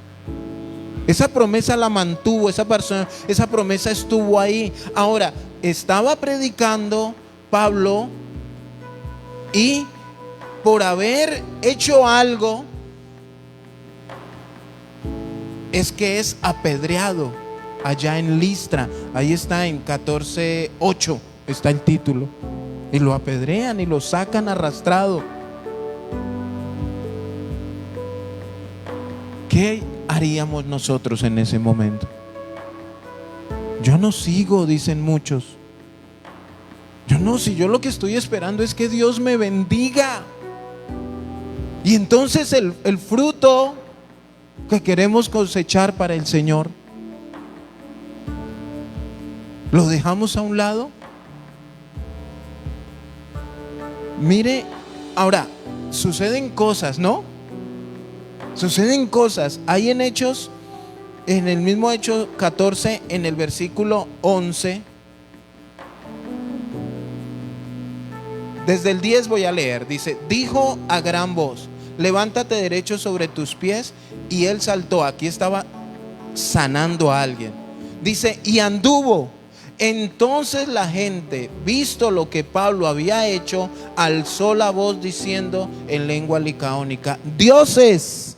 Esa promesa la mantuvo, esa promesa estuvo ahí. Ahora, estaba predicando Pablo y por haber hecho algo, es que es apedreado allá en Listra. Ahí está en 14:8 está el título. Y lo apedrean y lo sacan arrastrado. ¿Qué haríamos nosotros en ese momento? Yo no sigo, dicen muchos. Si yo lo que estoy esperando es que Dios me bendiga. Y entonces el fruto que queremos cosechar para el Señor, ¿lo dejamos a un lado? Mire, ahora, suceden cosas, ¿no? Suceden cosas. Hay en Hechos, en el mismo Hechos 14, en el versículo 11. Desde el 10 voy a leer. Dice: dijo a gran voz: levántate derecho sobre tus pies. Y él saltó. Aquí estaba sanando a alguien. Dice: y anduvo. Entonces la gente, visto lo que Pablo había hecho, alzó la voz diciendo en lengua licaónica: dioses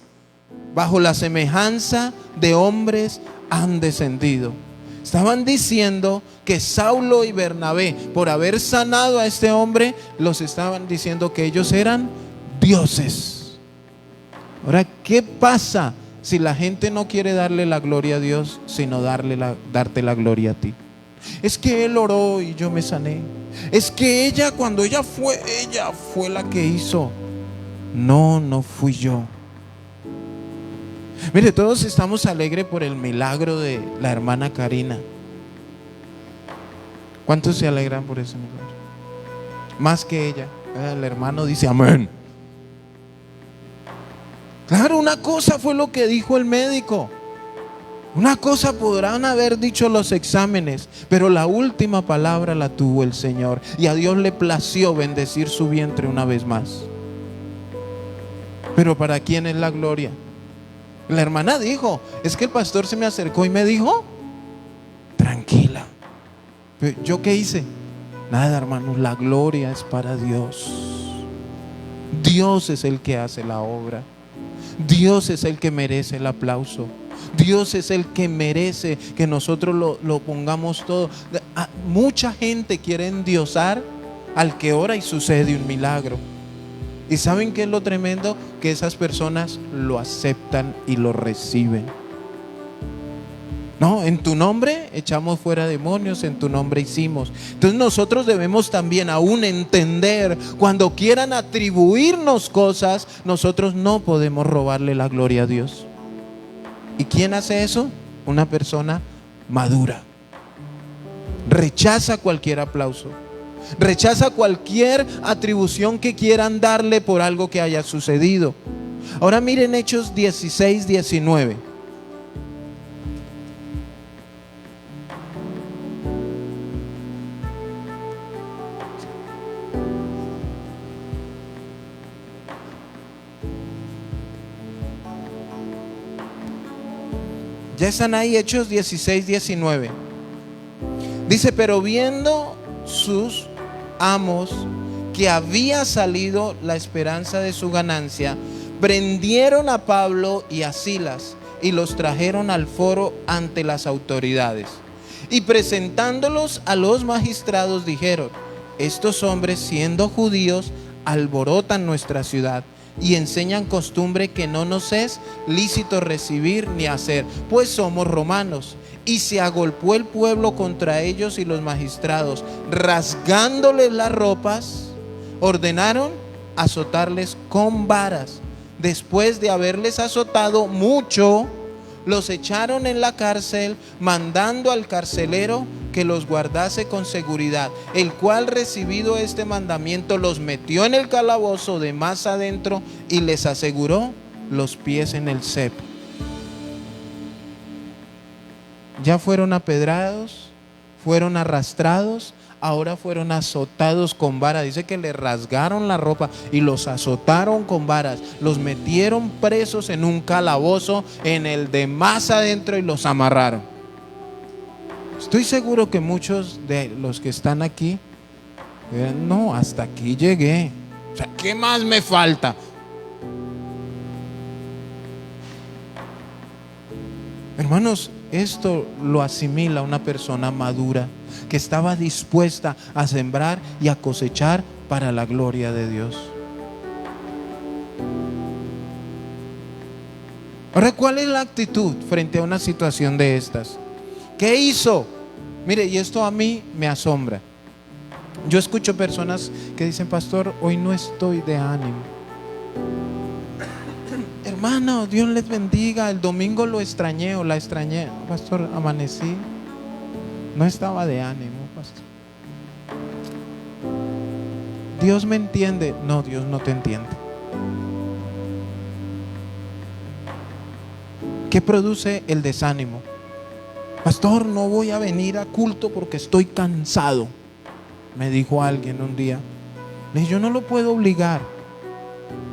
bajo la semejanza de hombres han descendido. Estaban diciendo que Saulo y Bernabé, por haber sanado a este hombre, los estaban diciendo que ellos eran dioses. Ahora, ¿qué pasa si la gente no quiere darle la gloria a Dios, sino darte la gloria a ti? Es que él oró y yo me sané. Es que ella, cuando ella fue la que hizo. No fui yo. Mire, todos estamos alegres por el milagro de la hermana Karina. ¿Cuántos se alegran por ese milagro? Más que ella. El hermano dice amén. Claro, una cosa fue lo que dijo el médico. Una cosa podrán haber dicho los exámenes, pero la última palabra la tuvo el Señor. Y a Dios le plació bendecir su vientre una vez más. Pero ¿para quién es la gloria? La hermana dijo: es que el pastor se me acercó y me dijo: tranquila. ¿Yo qué hice? Nada, hermanos, la gloria es para Dios. Dios es el que hace la obra. Dios es el que merece el aplauso. Dios es el que merece que nosotros lo pongamos todo. Mucha gente quiere endiosar al que ora y sucede un milagro. ¿Y saben qué es lo tremendo? Que esas personas lo aceptan y lo reciben. No, en tu nombre echamos fuera demonios, en tu nombre hicimos. Entonces nosotros debemos también aún entender, cuando quieran atribuirnos cosas, nosotros no podemos robarle la gloria a Dios. ¿Y quién hace eso? Una persona madura. Rechaza cualquier aplauso. Rechaza cualquier atribución que quieran darle por algo que haya sucedido. Ahora miren Hechos 16, 19. Ya están ahí, Hechos 16, 19. Dice: pero viendo sus amos que había salido la esperanza de su ganancia, prendieron a Pablo y a Silas y los trajeron al foro ante las autoridades. Y presentándolos a los magistrados dijeron: estos hombres, siendo judíos, alborotan nuestra ciudad y enseñan costumbre que no nos es lícito recibir ni hacer, pues somos romanos. Y se agolpó el pueblo contra ellos, y los magistrados, rasgándoles las ropas, ordenaron azotarles con varas. Después de haberles azotado mucho, los echaron en la cárcel, mandando al carcelero que los guardase con seguridad, el cual, recibido este mandamiento, los metió en el calabozo de más adentro y les aseguró los pies en el cepo. Ya fueron apedrados, fueron arrastrados, ahora fueron azotados con vara. Dice que le rasgaron la ropa y los azotaron con varas. Los metieron presos en un calabozo, en el de más adentro, y los amarraron. Estoy seguro que muchos de los que están aquí dirán: no, hasta aquí llegué. O sea, ¿qué más me falta? Hermanos, esto lo asimila una persona madura, que estaba dispuesta a sembrar y a cosechar para la gloria de Dios. Ahora, ¿cuál es la actitud frente a una situación de estas? ¿Qué hizo? Mire, y esto a mí me asombra. Yo escucho personas que dicen: pastor, hoy no estoy de ánimo. Hermano, Dios les bendiga. El domingo lo extrañé o la extrañé. Pastor, amanecí, no estaba de ánimo, pastor. Dios me entiende. No, Dios no te entiende. ¿Qué produce el desánimo? Pastor, no voy a venir a culto porque estoy cansado, me dijo alguien un día. Le dije, yo no lo puedo obligar.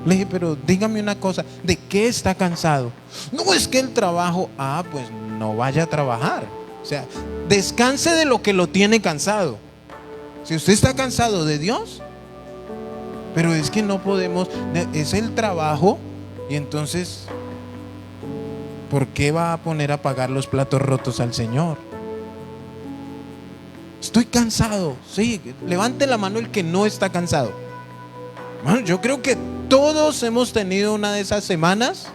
Le dije, pero dígame una cosa, ¿de qué está cansado? No, es que el trabajo. Ah, pues no vaya a trabajar. O sea, descanse de lo que lo tiene cansado. Si usted está cansado de Dios, pero es que no podemos, es el trabajo. Y entonces, ¿por qué va a poner a pagar los platos rotos al Señor? Estoy cansado. Sí, levante la mano el que no está cansado. Bueno, yo creo que todos hemos tenido una de esas semanas.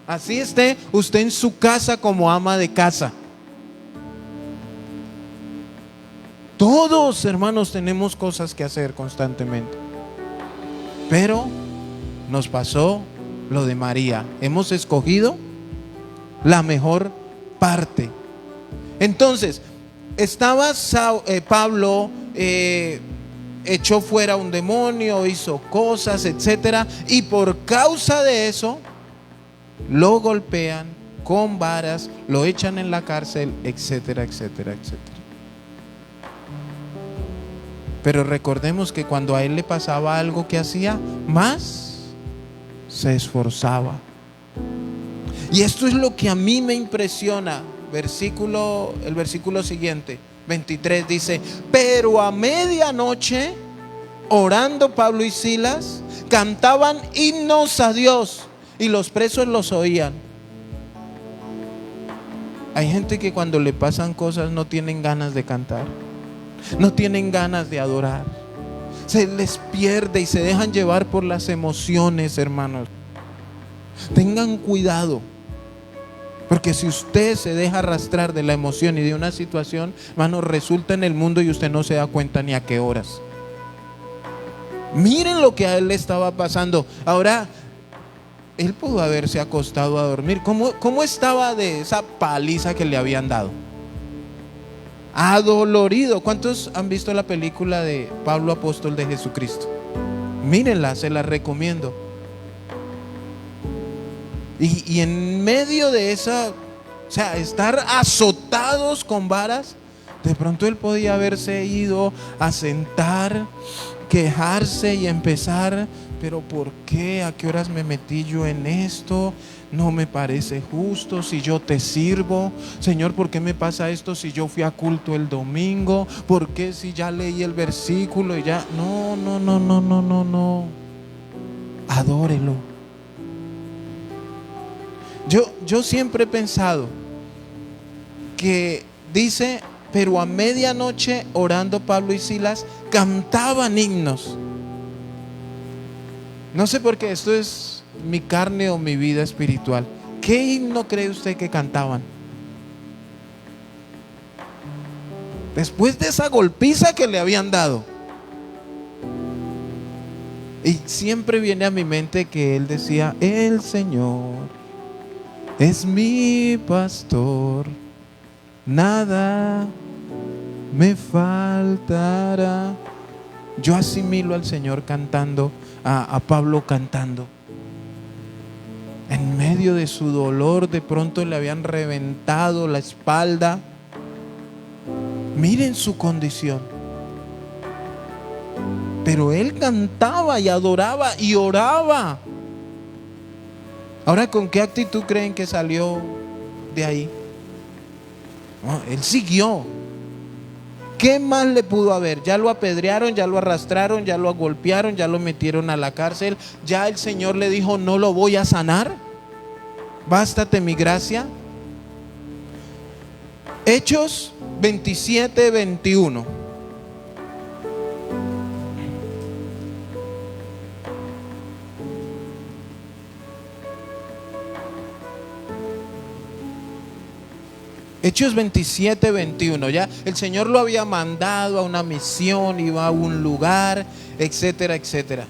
Así esté usted en su casa como ama de casa. Todos, hermanos, tenemos cosas que hacer constantemente. Pero nos pasó lo de María. Hemos escogido la mejor parte. Entonces, estaba Pablo, echó fuera un demonio, hizo cosas, etcétera, y por causa de eso lo golpean con varas, lo echan en la cárcel, etcétera, etcétera, etcétera. Pero recordemos que cuando a él le pasaba algo, que hacía más, se esforzaba. Y esto es lo que a mí me impresiona. El versículo siguiente, 23, dice: pero a medianoche, orando Pablo y Silas, cantaban himnos a Dios y los presos los oían. Hay gente que cuando le pasan cosas no tienen ganas de cantar, no tienen ganas de adorar, se les pierde y se dejan llevar por las emociones, hermanos. Tengan cuidado, porque si usted se deja arrastrar de la emoción y de una situación, hermano, resulta en el mundo y usted no se da cuenta ni a qué horas. Miren lo que a él le estaba pasando. Ahora, él pudo haberse acostado a dormir. ¿Cómo estaba de esa paliza que le habían dado? Adolorido. ¿Cuántos han visto la película de Pablo Apóstol de Jesucristo? Mírenla, se la recomiendo. Y en medio de esa, o sea, estar azotados con varas, de pronto él podía haberse ido a sentar, quejarse y empezar: pero ¿por qué? ¿A qué horas me metí yo en esto? No me parece justo. Si yo te sirvo, Señor, ¿por qué me pasa esto si yo fui a culto el domingo? ¿Por qué si ya leí el versículo y ya? No. Adórelo. Yo siempre he pensado que dice: pero a medianoche, orando Pablo y Silas, cantaban himnos. No sé por qué, esto es mi carne o mi vida espiritual. ¿Qué himno cree usted que cantaban? Después de esa golpiza que le habían dado. Y siempre viene a mi mente que él decía: el Señor es mi pastor, nada me faltará. Yo asimilo al Señor cantando, a Pablo cantando. En medio de su dolor, de pronto le habían reventado la espalda. Miren su condición. Pero él cantaba y adoraba y oraba. Ahora, ¿con qué actitud creen que salió de ahí? No, él siguió. ¿Qué más le pudo haber? Ya lo apedrearon, ya lo arrastraron, ya lo golpearon, ya lo metieron a la cárcel. Ya el Señor le dijo: no lo voy a sanar. Bástate mi gracia. Hechos 27, 21. Hechos 27, 21. Ya el Señor lo había mandado a una misión, iba a un lugar, etcétera, etcétera.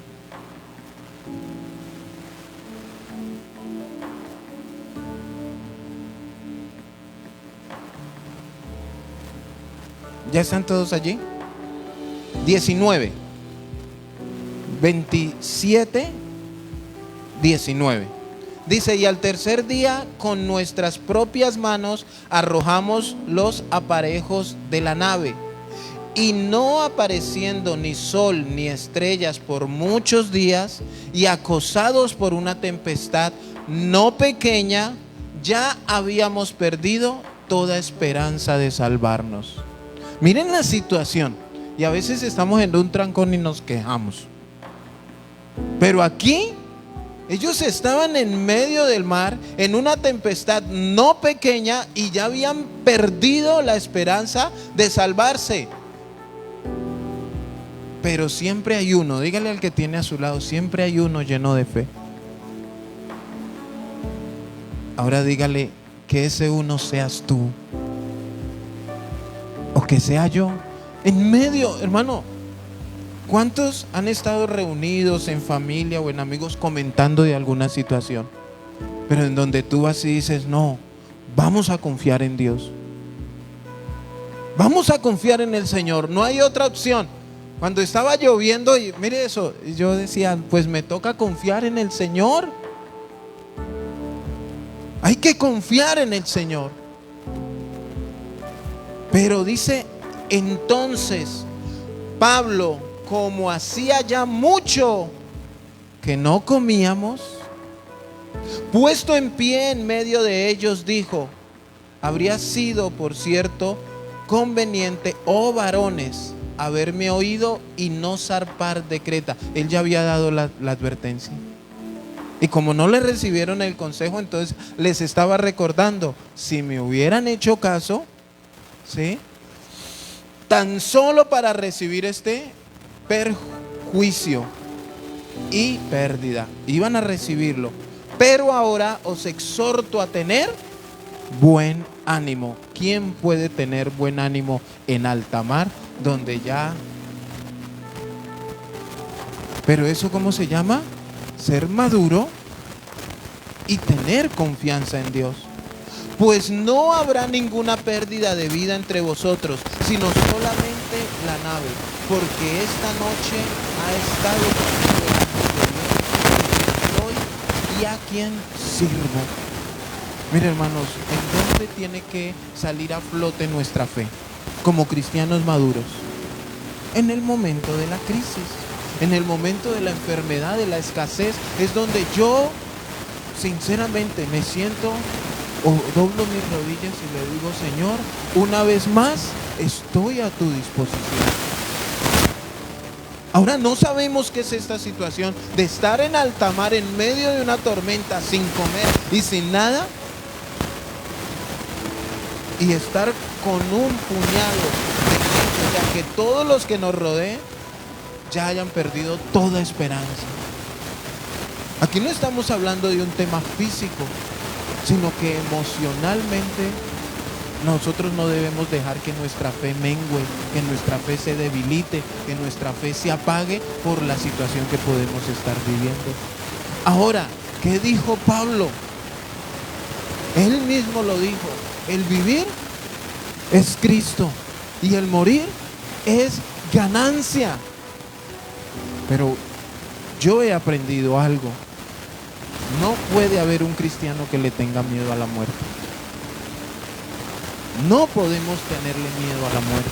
¿Ya están todos allí? 19, 27, 19. Dice, y al tercer día con nuestras propias manos arrojamos los aparejos de la nave. Y no apareciendo ni sol ni estrellas por muchos días, y acosados por una tempestad no pequeña, ya habíamos perdido toda esperanza de salvarnos. Miren la situación. Y a veces estamos en un trancón y nos quejamos. Pero aquí ellos estaban en medio del mar, en una tempestad no pequeña, y ya habían perdido la esperanza de salvarse. Pero siempre hay uno, dígale al que tiene a su lado, siempre hay uno lleno de fe. Ahora dígale que ese uno seas tú, o que sea yo. En medio, hermano, ¿cuántos han estado reunidos en familia o en amigos comentando de alguna situación? Pero en donde tú vas y dices, no, vamos a confiar en Dios. Vamos a confiar en el Señor, no hay otra opción. Cuando estaba lloviendo, y mire eso, yo decía, pues me toca confiar en el Señor. Hay que confiar en el Señor. Pero dice, entonces Pablo, como hacía ya mucho que no comíamos, puesto en pie en medio de ellos, dijo, habría sido, por cierto, conveniente, oh varones, haberme oído y no zarpar de Creta. Él ya había dado la advertencia. Y como no le recibieron el consejo, entonces les estaba recordando, si me hubieran hecho caso, ¿sí?, tan solo para recibir este perjuicio y pérdida, iban a recibirlo. Pero ahora os exhorto a tener buen ánimo. ¿Quién puede tener buen ánimo en alta mar, donde ya? Pero eso, ¿cómo se llama? Ser maduro y tener confianza en Dios. Pues no habrá ninguna pérdida de vida entre vosotros, sino solamente la nave, porque esta noche ha estado conmigo delante de Dios, y a quien sirvo. Mire, hermanos, ¿en dónde tiene que salir a flote nuestra fe como cristianos maduros? En el momento de la crisis, en el momento de la enfermedad, de la escasez, es donde yo sinceramente me siento o doblo mis rodillas y le digo, Señor, una vez más estoy a tu disposición. Ahora no sabemos qué es esta situación de estar en alta mar en medio de una tormenta, sin comer y sin nada, y estar con un puñado de gente, ya que todos los que nos rodeen ya hayan perdido toda esperanza. Aquí no estamos hablando de un tema físico, sino que emocionalmente nosotros no debemos dejar que nuestra fe mengue, que nuestra fe se debilite, que nuestra fe se apague por la situación que podemos estar viviendo. Ahora, ¿qué dijo Pablo? Él mismo lo dijo, el vivir es Cristo y el morir es ganancia. Pero yo he aprendido algo. No puede haber un cristiano que le tenga miedo a la muerte. No podemos tenerle miedo a la muerte,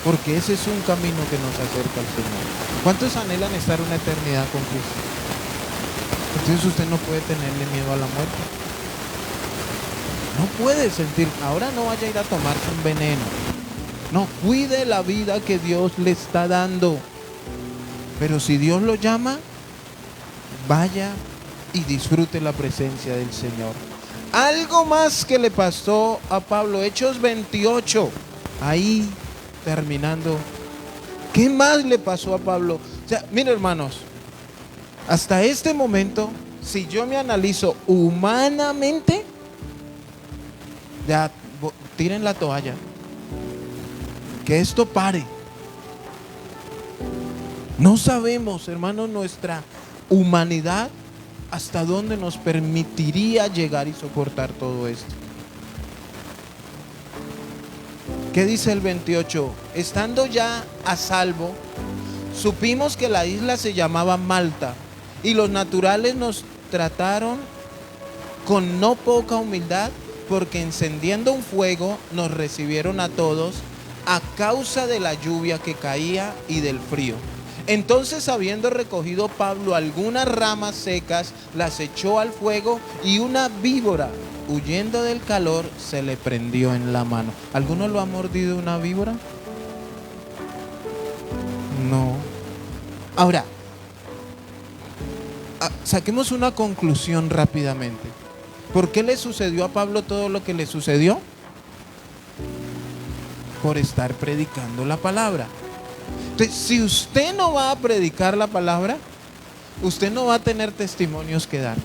porque ese es un camino que nos acerca al Señor. ¿Cuántos anhelan estar una eternidad con Cristo? Entonces usted no puede tenerle miedo a la muerte. No puede sentir, ahora no vaya a ir a tomarse un veneno. No, cuide la vida que Dios le está dando. Pero si Dios lo llama, vaya y disfrute la presencia del Señor. Algo más que le pasó a Pablo, Hechos 28, ahí terminando. ¿Qué más le pasó a Pablo? O sea, miren, hermanos, hasta este momento, si yo me analizo humanamente, ya tiren la toalla, que esto pare. No sabemos, hermanos, nuestra humanidad hasta dónde nos permitiría llegar y soportar todo esto. ¿Qué dice el 28? Estando ya a salvo, supimos que la isla se llamaba Malta, y los naturales nos trataron con no poca humildad, porque encendiendo un fuego nos recibieron a todos a causa de la lluvia que caía y del frío. Entonces, habiendo recogido Pablo algunas ramas secas, las echó al fuego, y una víbora, huyendo del calor, se le prendió en la mano. ¿Alguno lo ha mordido una víbora? No. Ahora, saquemos una conclusión rápidamente. ¿Por qué le sucedió a Pablo todo lo que le sucedió? Por estar predicando la palabra. Entonces, si usted no va a predicar la palabra, usted no va a tener testimonios que dar.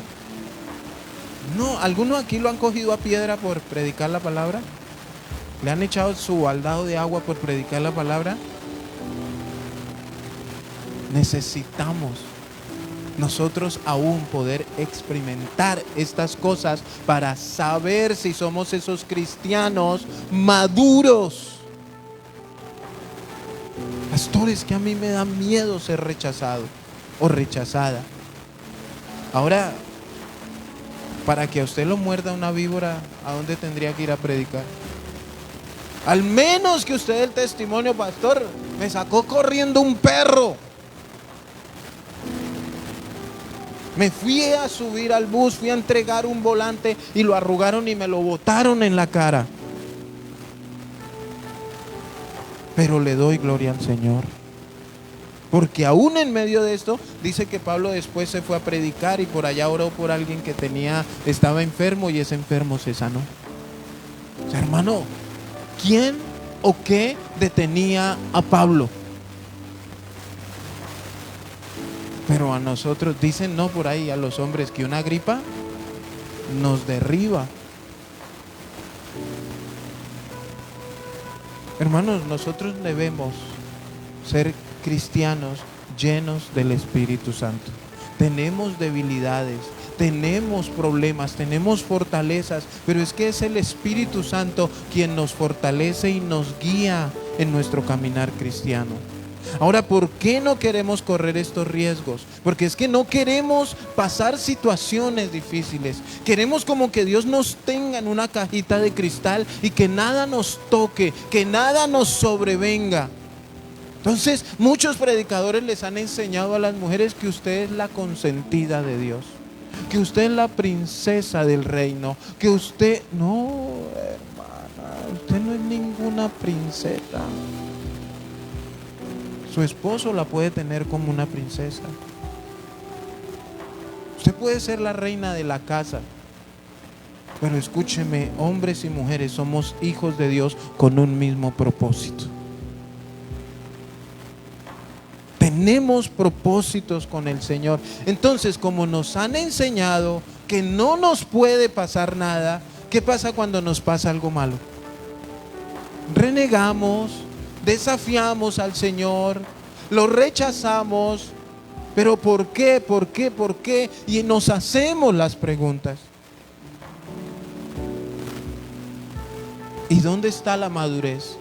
No, ¿alguno aquí lo han cogido a piedra por predicar la palabra? ¿Le han echado su baldado de agua por predicar la palabra? Necesitamos nosotros aún poder experimentar estas cosas para saber si somos esos cristianos maduros. Pastores, que a mí me da miedo ser rechazado o rechazada. Ahora, para que a usted lo muerda una víbora, ¿a dónde tendría que ir a predicar? Al menos que usted dé el testimonio: pastor, me sacó corriendo un perro. Me fui a subir al bus, fui a entregar un volante y lo arrugaron y me lo botaron en la cara. Pero le doy gloria al Señor, porque aún en medio de esto, dice que Pablo después se fue a predicar y por allá oró por alguien que estaba enfermo, y ese enfermo se sanó. O sea, hermano, ¿quién o qué detenía a Pablo? Pero a nosotros, dicen no por ahí a los hombres, que una gripa nos derriba. Hermanos, nosotros debemos ser cristianos llenos del Espíritu Santo. Tenemos debilidades, tenemos problemas, tenemos fortalezas, pero es que es el Espíritu Santo quien nos fortalece y nos guía en nuestro caminar cristiano. Ahora, ¿por qué no queremos correr estos riesgos? Porque es que no queremos pasar situaciones difíciles. Queremos como que Dios nos tenga en una cajita de cristal y que nada nos toque, que nada nos sobrevenga. Entonces, muchos predicadores les han enseñado a las mujeres que usted es la consentida de Dios, que usted es la princesa del reino, que usted... No, hermana, usted no es ninguna princesa. Su esposo la puede tener como una princesa. Usted puede ser la reina de la casa. Pero escúcheme, hombres y mujeres, somos hijos de Dios con un mismo propósito. Tenemos propósitos con el Señor. Entonces, como nos han enseñado que no nos puede pasar nada, ¿qué pasa cuando nos pasa algo malo? Renegamos, desafiamos al Señor, lo rechazamos. Pero ¿por qué? ¿Por qué? ¿Por qué? Y nos hacemos las preguntas. ¿Y dónde está la madurez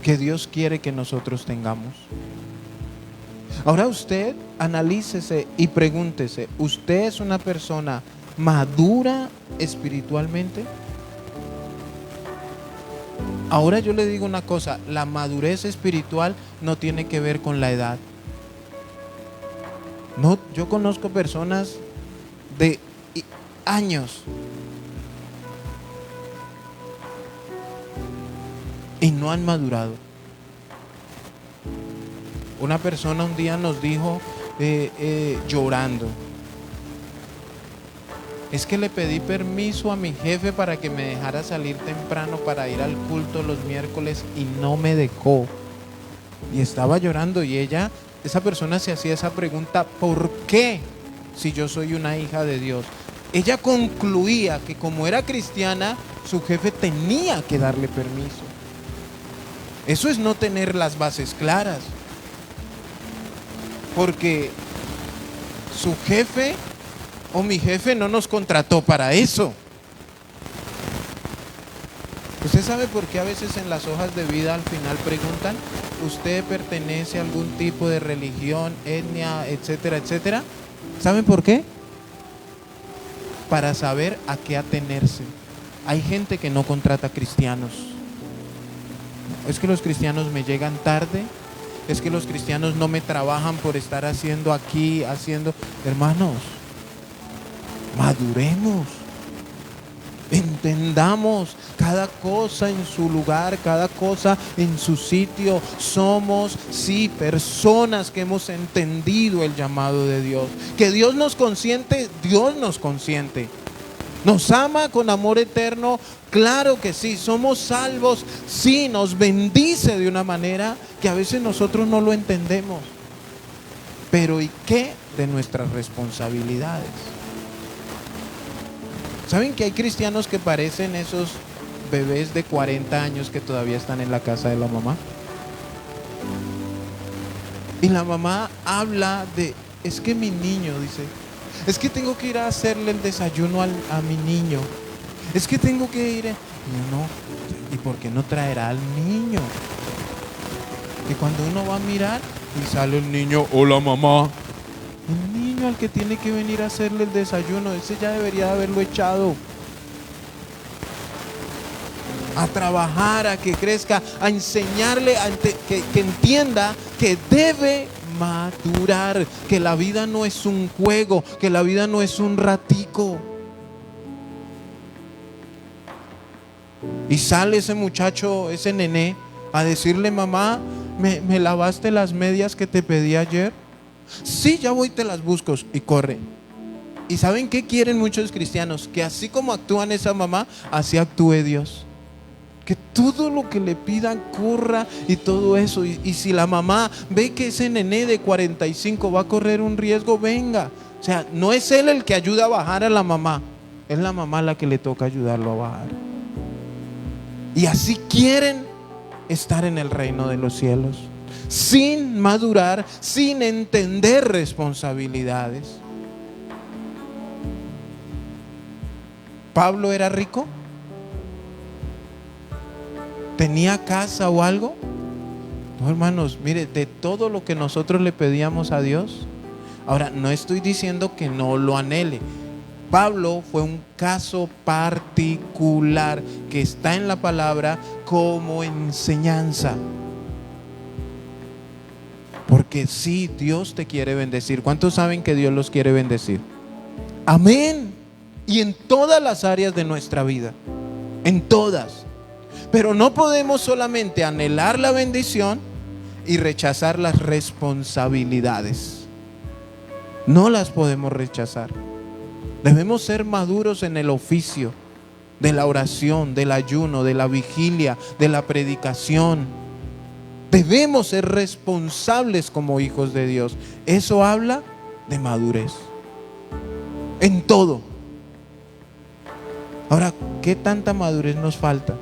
que Dios quiere que nosotros tengamos? Ahora usted analícese y pregúntese: ¿usted es una persona madura espiritualmente? Ahora yo le digo una cosa: la madurez espiritual no tiene que ver con la edad. No, yo conozco personas de años y no han madurado. Una persona un día nos dijo llorando: es que le pedí permiso a mi jefe para que me dejara salir temprano para ir al culto los miércoles y no me dejó. Y estaba llorando, y esa persona se hacía esa pregunta: ¿por qué? Si yo soy una hija de Dios. Ella concluía que como era cristiana, su jefe tenía que darle permiso. Eso es no tener las bases claras. Porque su jefe o mi jefe no nos contrató para eso. ¿Usted sabe por qué a veces en las hojas de vida al final preguntan: ¿usted pertenece a algún tipo de religión, etnia, etcétera, etcétera? ¿Saben por qué? para saber a qué atenerse. Hay gente que no contrata cristianos. Es que los cristianos me llegan tarde. Es que los cristianos no me trabajan por estar haciendo aquí, haciendo. Hermanos, maduremos. Entendamos cada cosa en su lugar, cada cosa en su sitio. Somos, sí, personas que hemos entendido el llamado de Dios. Que Dios nos consiente, Dios nos consiente. ¿Nos ama con amor eterno? Claro que sí. ¿Somos salvos? Sí. Nos bendice de una manera que a veces nosotros no lo entendemos. Pero ¿y qué de nuestras responsabilidades? ¿Saben que hay cristianos que parecen esos bebés de 40 años que todavía están en la casa de la mamá? Y la mamá habla de, es que mi niño, dice, es que tengo que ir a hacerle el desayuno a mi niño. Es que tengo que ir. ¿Y por qué no traerá al niño? Y cuando uno va a mirar y sale el niño, hola mamá. El niño al que tiene que venir a hacerle el desayuno, ese ya debería haberlo echado. A trabajar, a que crezca, a enseñarle, que entienda que debe madurar, que la vida no es un juego, que la vida no es un ratico. Y sale ese muchacho, ese nené, a decirle, mamá, ¿me lavaste las medias que te pedí ayer? Sí, ya voy, te las busco. Y corre. ¿Y saben qué quieren muchos cristianos? Que así como actúan esa mamá, así actúe Dios. Que todo lo que le pidan corra y todo eso. Y si la mamá ve que ese nené de 45 va a correr un riesgo, venga. O sea, no es él el que ayuda a bajar a la mamá, es la mamá la que le toca ayudarlo a bajar. Y así quieren estar en el reino de los cielos, sin madurar, sin entender responsabilidades. ¿Pablo era rico? ¿Tenía casa o algo? No, hermanos, mire, de todo lo que nosotros le pedíamos a Dios. Ahora, no estoy diciendo que no lo anhele. Pablo fue un caso particular que está en la palabra como enseñanza. Porque sí, Dios te quiere bendecir. ¿Cuántos saben que Dios los quiere bendecir? Amén. Y en todas las áreas de nuestra vida. En todas. Pero no podemos solamente anhelar la bendición y rechazar las responsabilidades. No las podemos rechazar. Debemos ser maduros en el oficio de la oración, del ayuno, de la vigilia, de la predicación. Debemos ser responsables como hijos de Dios. Eso habla de madurez. En todo. Ahora, ¿qué tanta madurez nos falta?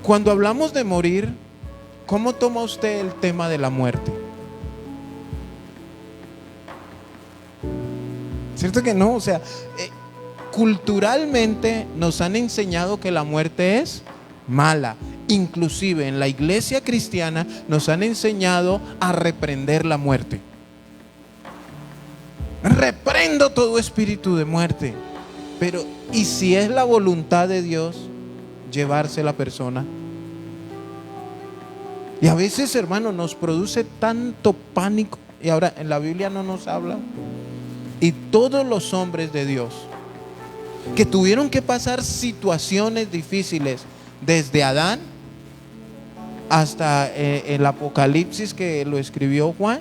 Cuando hablamos de morir, ¿cómo toma usted el tema de la muerte? ¿Cierto que no? O sea, culturalmente nos han enseñado que la muerte es mala. Inclusive en la iglesia cristiana nos han enseñado a reprender la muerte. Reprendo todo espíritu de muerte. Pero, ¿y si es la voluntad de Dios llevarse la persona? Y a veces, hermano, nos produce tanto pánico. Y ahora en la Biblia no nos habla. Y todos los hombres de Dios que tuvieron que pasar situaciones difíciles, desde Adán hasta el Apocalipsis que lo escribió Juan,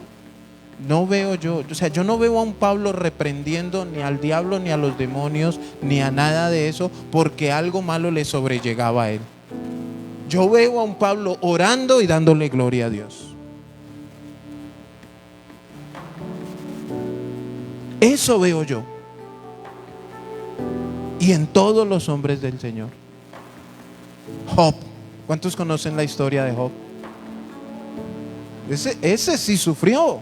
no veo yo, o sea, yo no veo a un Pablo reprendiendo ni al diablo, ni a los demonios, ni a nada de eso, porque algo malo le sobrellegaba a él. Yo veo a un Pablo orando y dándole gloria a Dios. Eso veo yo. Y en todos los hombres del Señor. Job. ¿Cuántos conocen la historia de Job? Ese sí sufrió.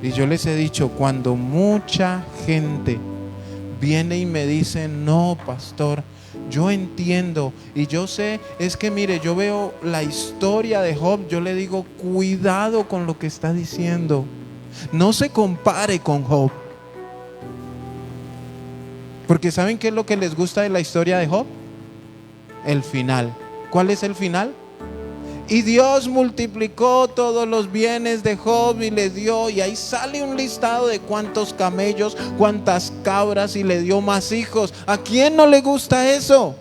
Y yo les he dicho, cuando mucha gente viene y me dice: no, pastor, yo entiendo y yo sé, es que mire, yo veo la historia de Job, yo le digo: cuidado con lo que está diciendo, no se compare con Job. Porque ¿saben qué es lo que les gusta de la historia de Job? El final. ¿Cuál es el final? Y Dios multiplicó todos los bienes de Job y le dio, y ahí sale un listado de cuántos camellos, cuántas cabras, y le dio más hijos. ¿A quién no le gusta eso?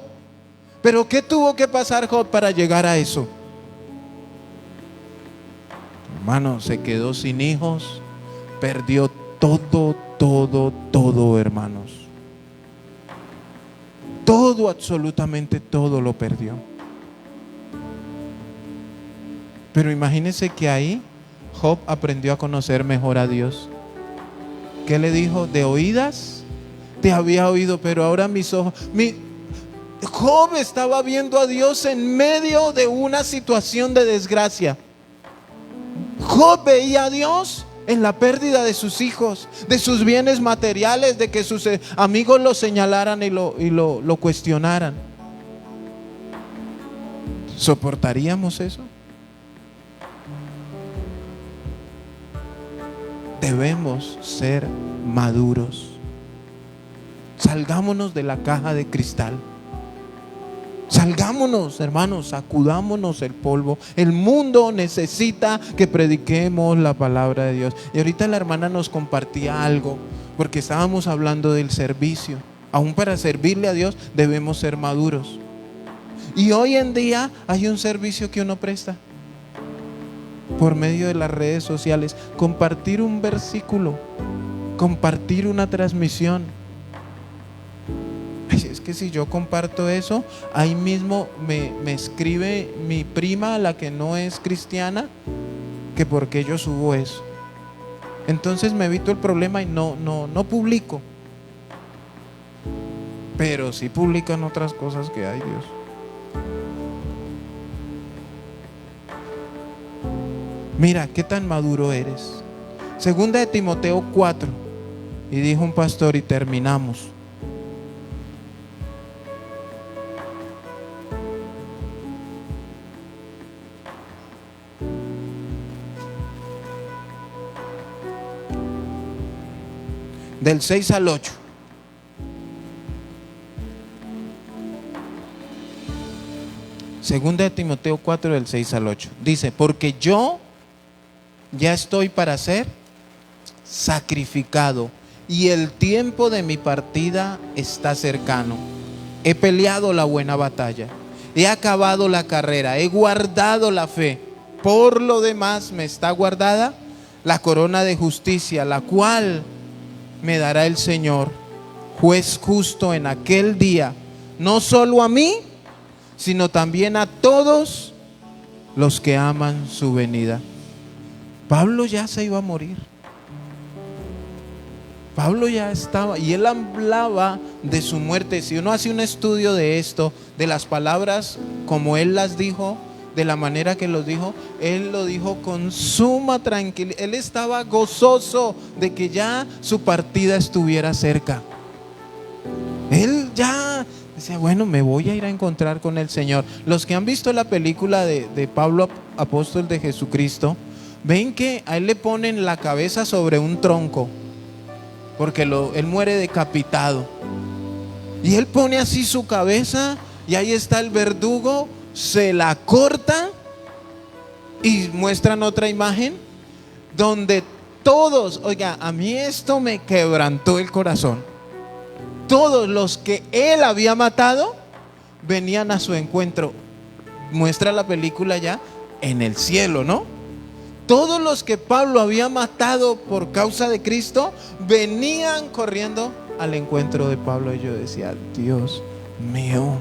Pero ¿qué tuvo que pasar Job para llegar a eso? Hermano, se quedó sin hijos, perdió todo, hermanos. Todo, absolutamente todo lo perdió. Pero imagínense que ahí Job aprendió a conocer mejor a Dios. ¿Qué le dijo? De oídas te había oído, pero ahora mis ojos. Job estaba viendo a Dios en medio de una situación de desgracia. Job veía a Dios en la pérdida de sus hijos, de sus bienes materiales, de que sus amigos lo señalaran y lo cuestionaran. ¿Soportaríamos eso? Debemos ser maduros. Salgámonos de la caja de cristal. Salgámonos, hermanos, sacudámonos el polvo. El mundo necesita que prediquemos la palabra de Dios. Y ahorita la hermana nos compartía algo, porque estábamos hablando del servicio. Aún para servirle a Dios debemos ser maduros. Y hoy en día hay un servicio que uno presta por medio de las redes sociales: compartir un versículo, compartir una transmisión. Es que si yo comparto eso, ahí mismo me escribe mi prima, la que no es cristiana, que por qué yo subo eso. Entonces me evito el problema y no publico. Pero sí publican otras cosas que hay, Dios. Mira, qué tan maduro eres. Segunda de Timoteo 4. Y dijo un pastor, y terminamos: del 6 al 8. Segunda de Timoteo 4, del 6 al 8. Dice: porque yo ya estoy para ser sacrificado, y el tiempo de mi partida está cercano. He peleado la buena batalla, he acabado la carrera, he guardado la fe. Por lo demás me está guardada la corona de justicia, la cual me dará el Señor, juez justo, en aquel día, no solo a mí, sino también a todos los que aman su venida. Pablo ya se iba a morir. Pablo ya estaba, y él hablaba de su muerte. Si uno hace un estudio de esto, de las palabras como él las dijo, de la manera que los dijo, él lo dijo con suma tranquilidad. Él estaba gozoso de que ya su partida estuviera cerca. Él ya decía: bueno, me voy a ir a encontrar con el Señor. Los que han visto la película de Pablo, apóstol de Jesucristo, ven que a él le ponen la cabeza sobre un tronco, porque él muere decapitado. Y él pone así su cabeza, y ahí está el verdugo, se la corta, y muestran otra imagen donde todos, oiga, a mí esto me quebrantó el corazón. Todos los que él había matado venían a su encuentro. Muestra la película ya en el cielo, ¿no? Todos los que Pablo había matado por causa de Cristo venían corriendo al encuentro de Pablo. Y yo decía: Dios mío,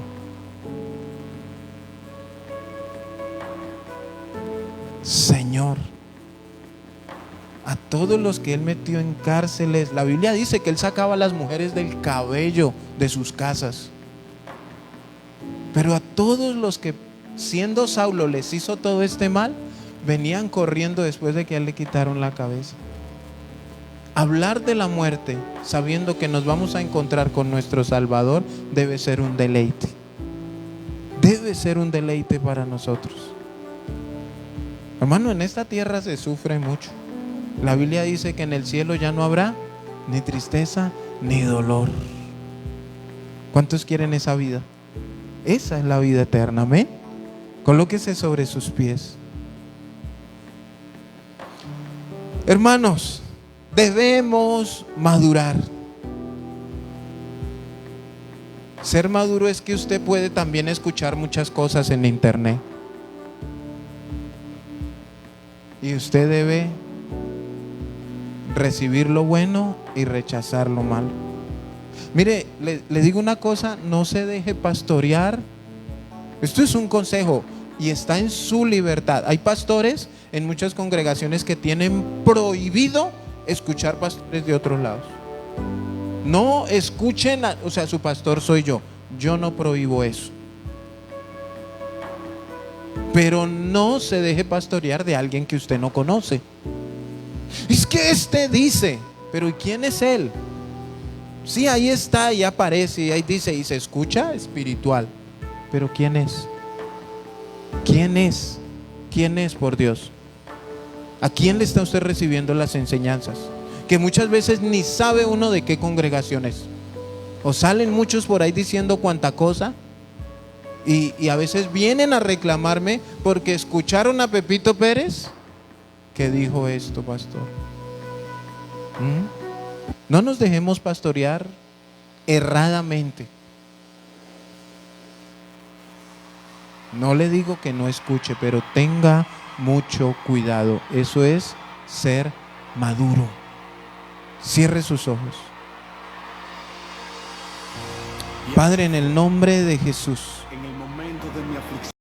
Señor, a todos los que él metió en cárceles, la Biblia dice que él sacaba a las mujeres del cabello de sus casas. Pero a todos los que, siendo Saulo, les hizo todo este mal, venían corriendo después de que a él le quitaron la cabeza. hablar de la muerte sabiendo que nos vamos a encontrar con nuestro Salvador debe ser un deleite. Debe ser un deleite para nosotros. Hermano, en esta tierra se sufre mucho. La Biblia dice que en el cielo ya no habrá ni tristeza ni dolor. ¿Cuántos quieren esa vida? Esa es la vida eterna, amén. Colóquese sobre sus pies. Hermanos, debemos madurar. Ser maduro es que usted puede también escuchar muchas cosas en internet. Y usted debe recibir lo bueno y rechazar lo malo. Mire, le digo una cosa, no se deje pastorear. Esto es un consejo y está en su libertad. Hay pastores en muchas congregaciones que tienen prohibido escuchar pastores de otros lados. No escuchen, o sea, su pastor soy yo. Yo no prohíbo eso. Pero no se deje pastorear de alguien que usted no conoce. Es que este dice, pero ¿y quién es él? Sí, ahí está, y aparece, y ahí dice, y se escucha espiritual. Pero ¿quién es? ¿Quién es? ¿Quién es, por Dios? ¿A quién le está usted recibiendo las enseñanzas? Que muchas veces ni sabe uno de qué congregación es. O salen muchos por ahí diciendo cuanta cosa. Y a veces vienen a reclamarme porque escucharon a Pepito Pérez que dijo esto, pastor. No nos dejemos pastorear erradamente. No le digo que no escuche, pero tenga mucho cuidado. Eso es ser maduro. Cierre sus ojos. Padre, en el nombre de Jesús,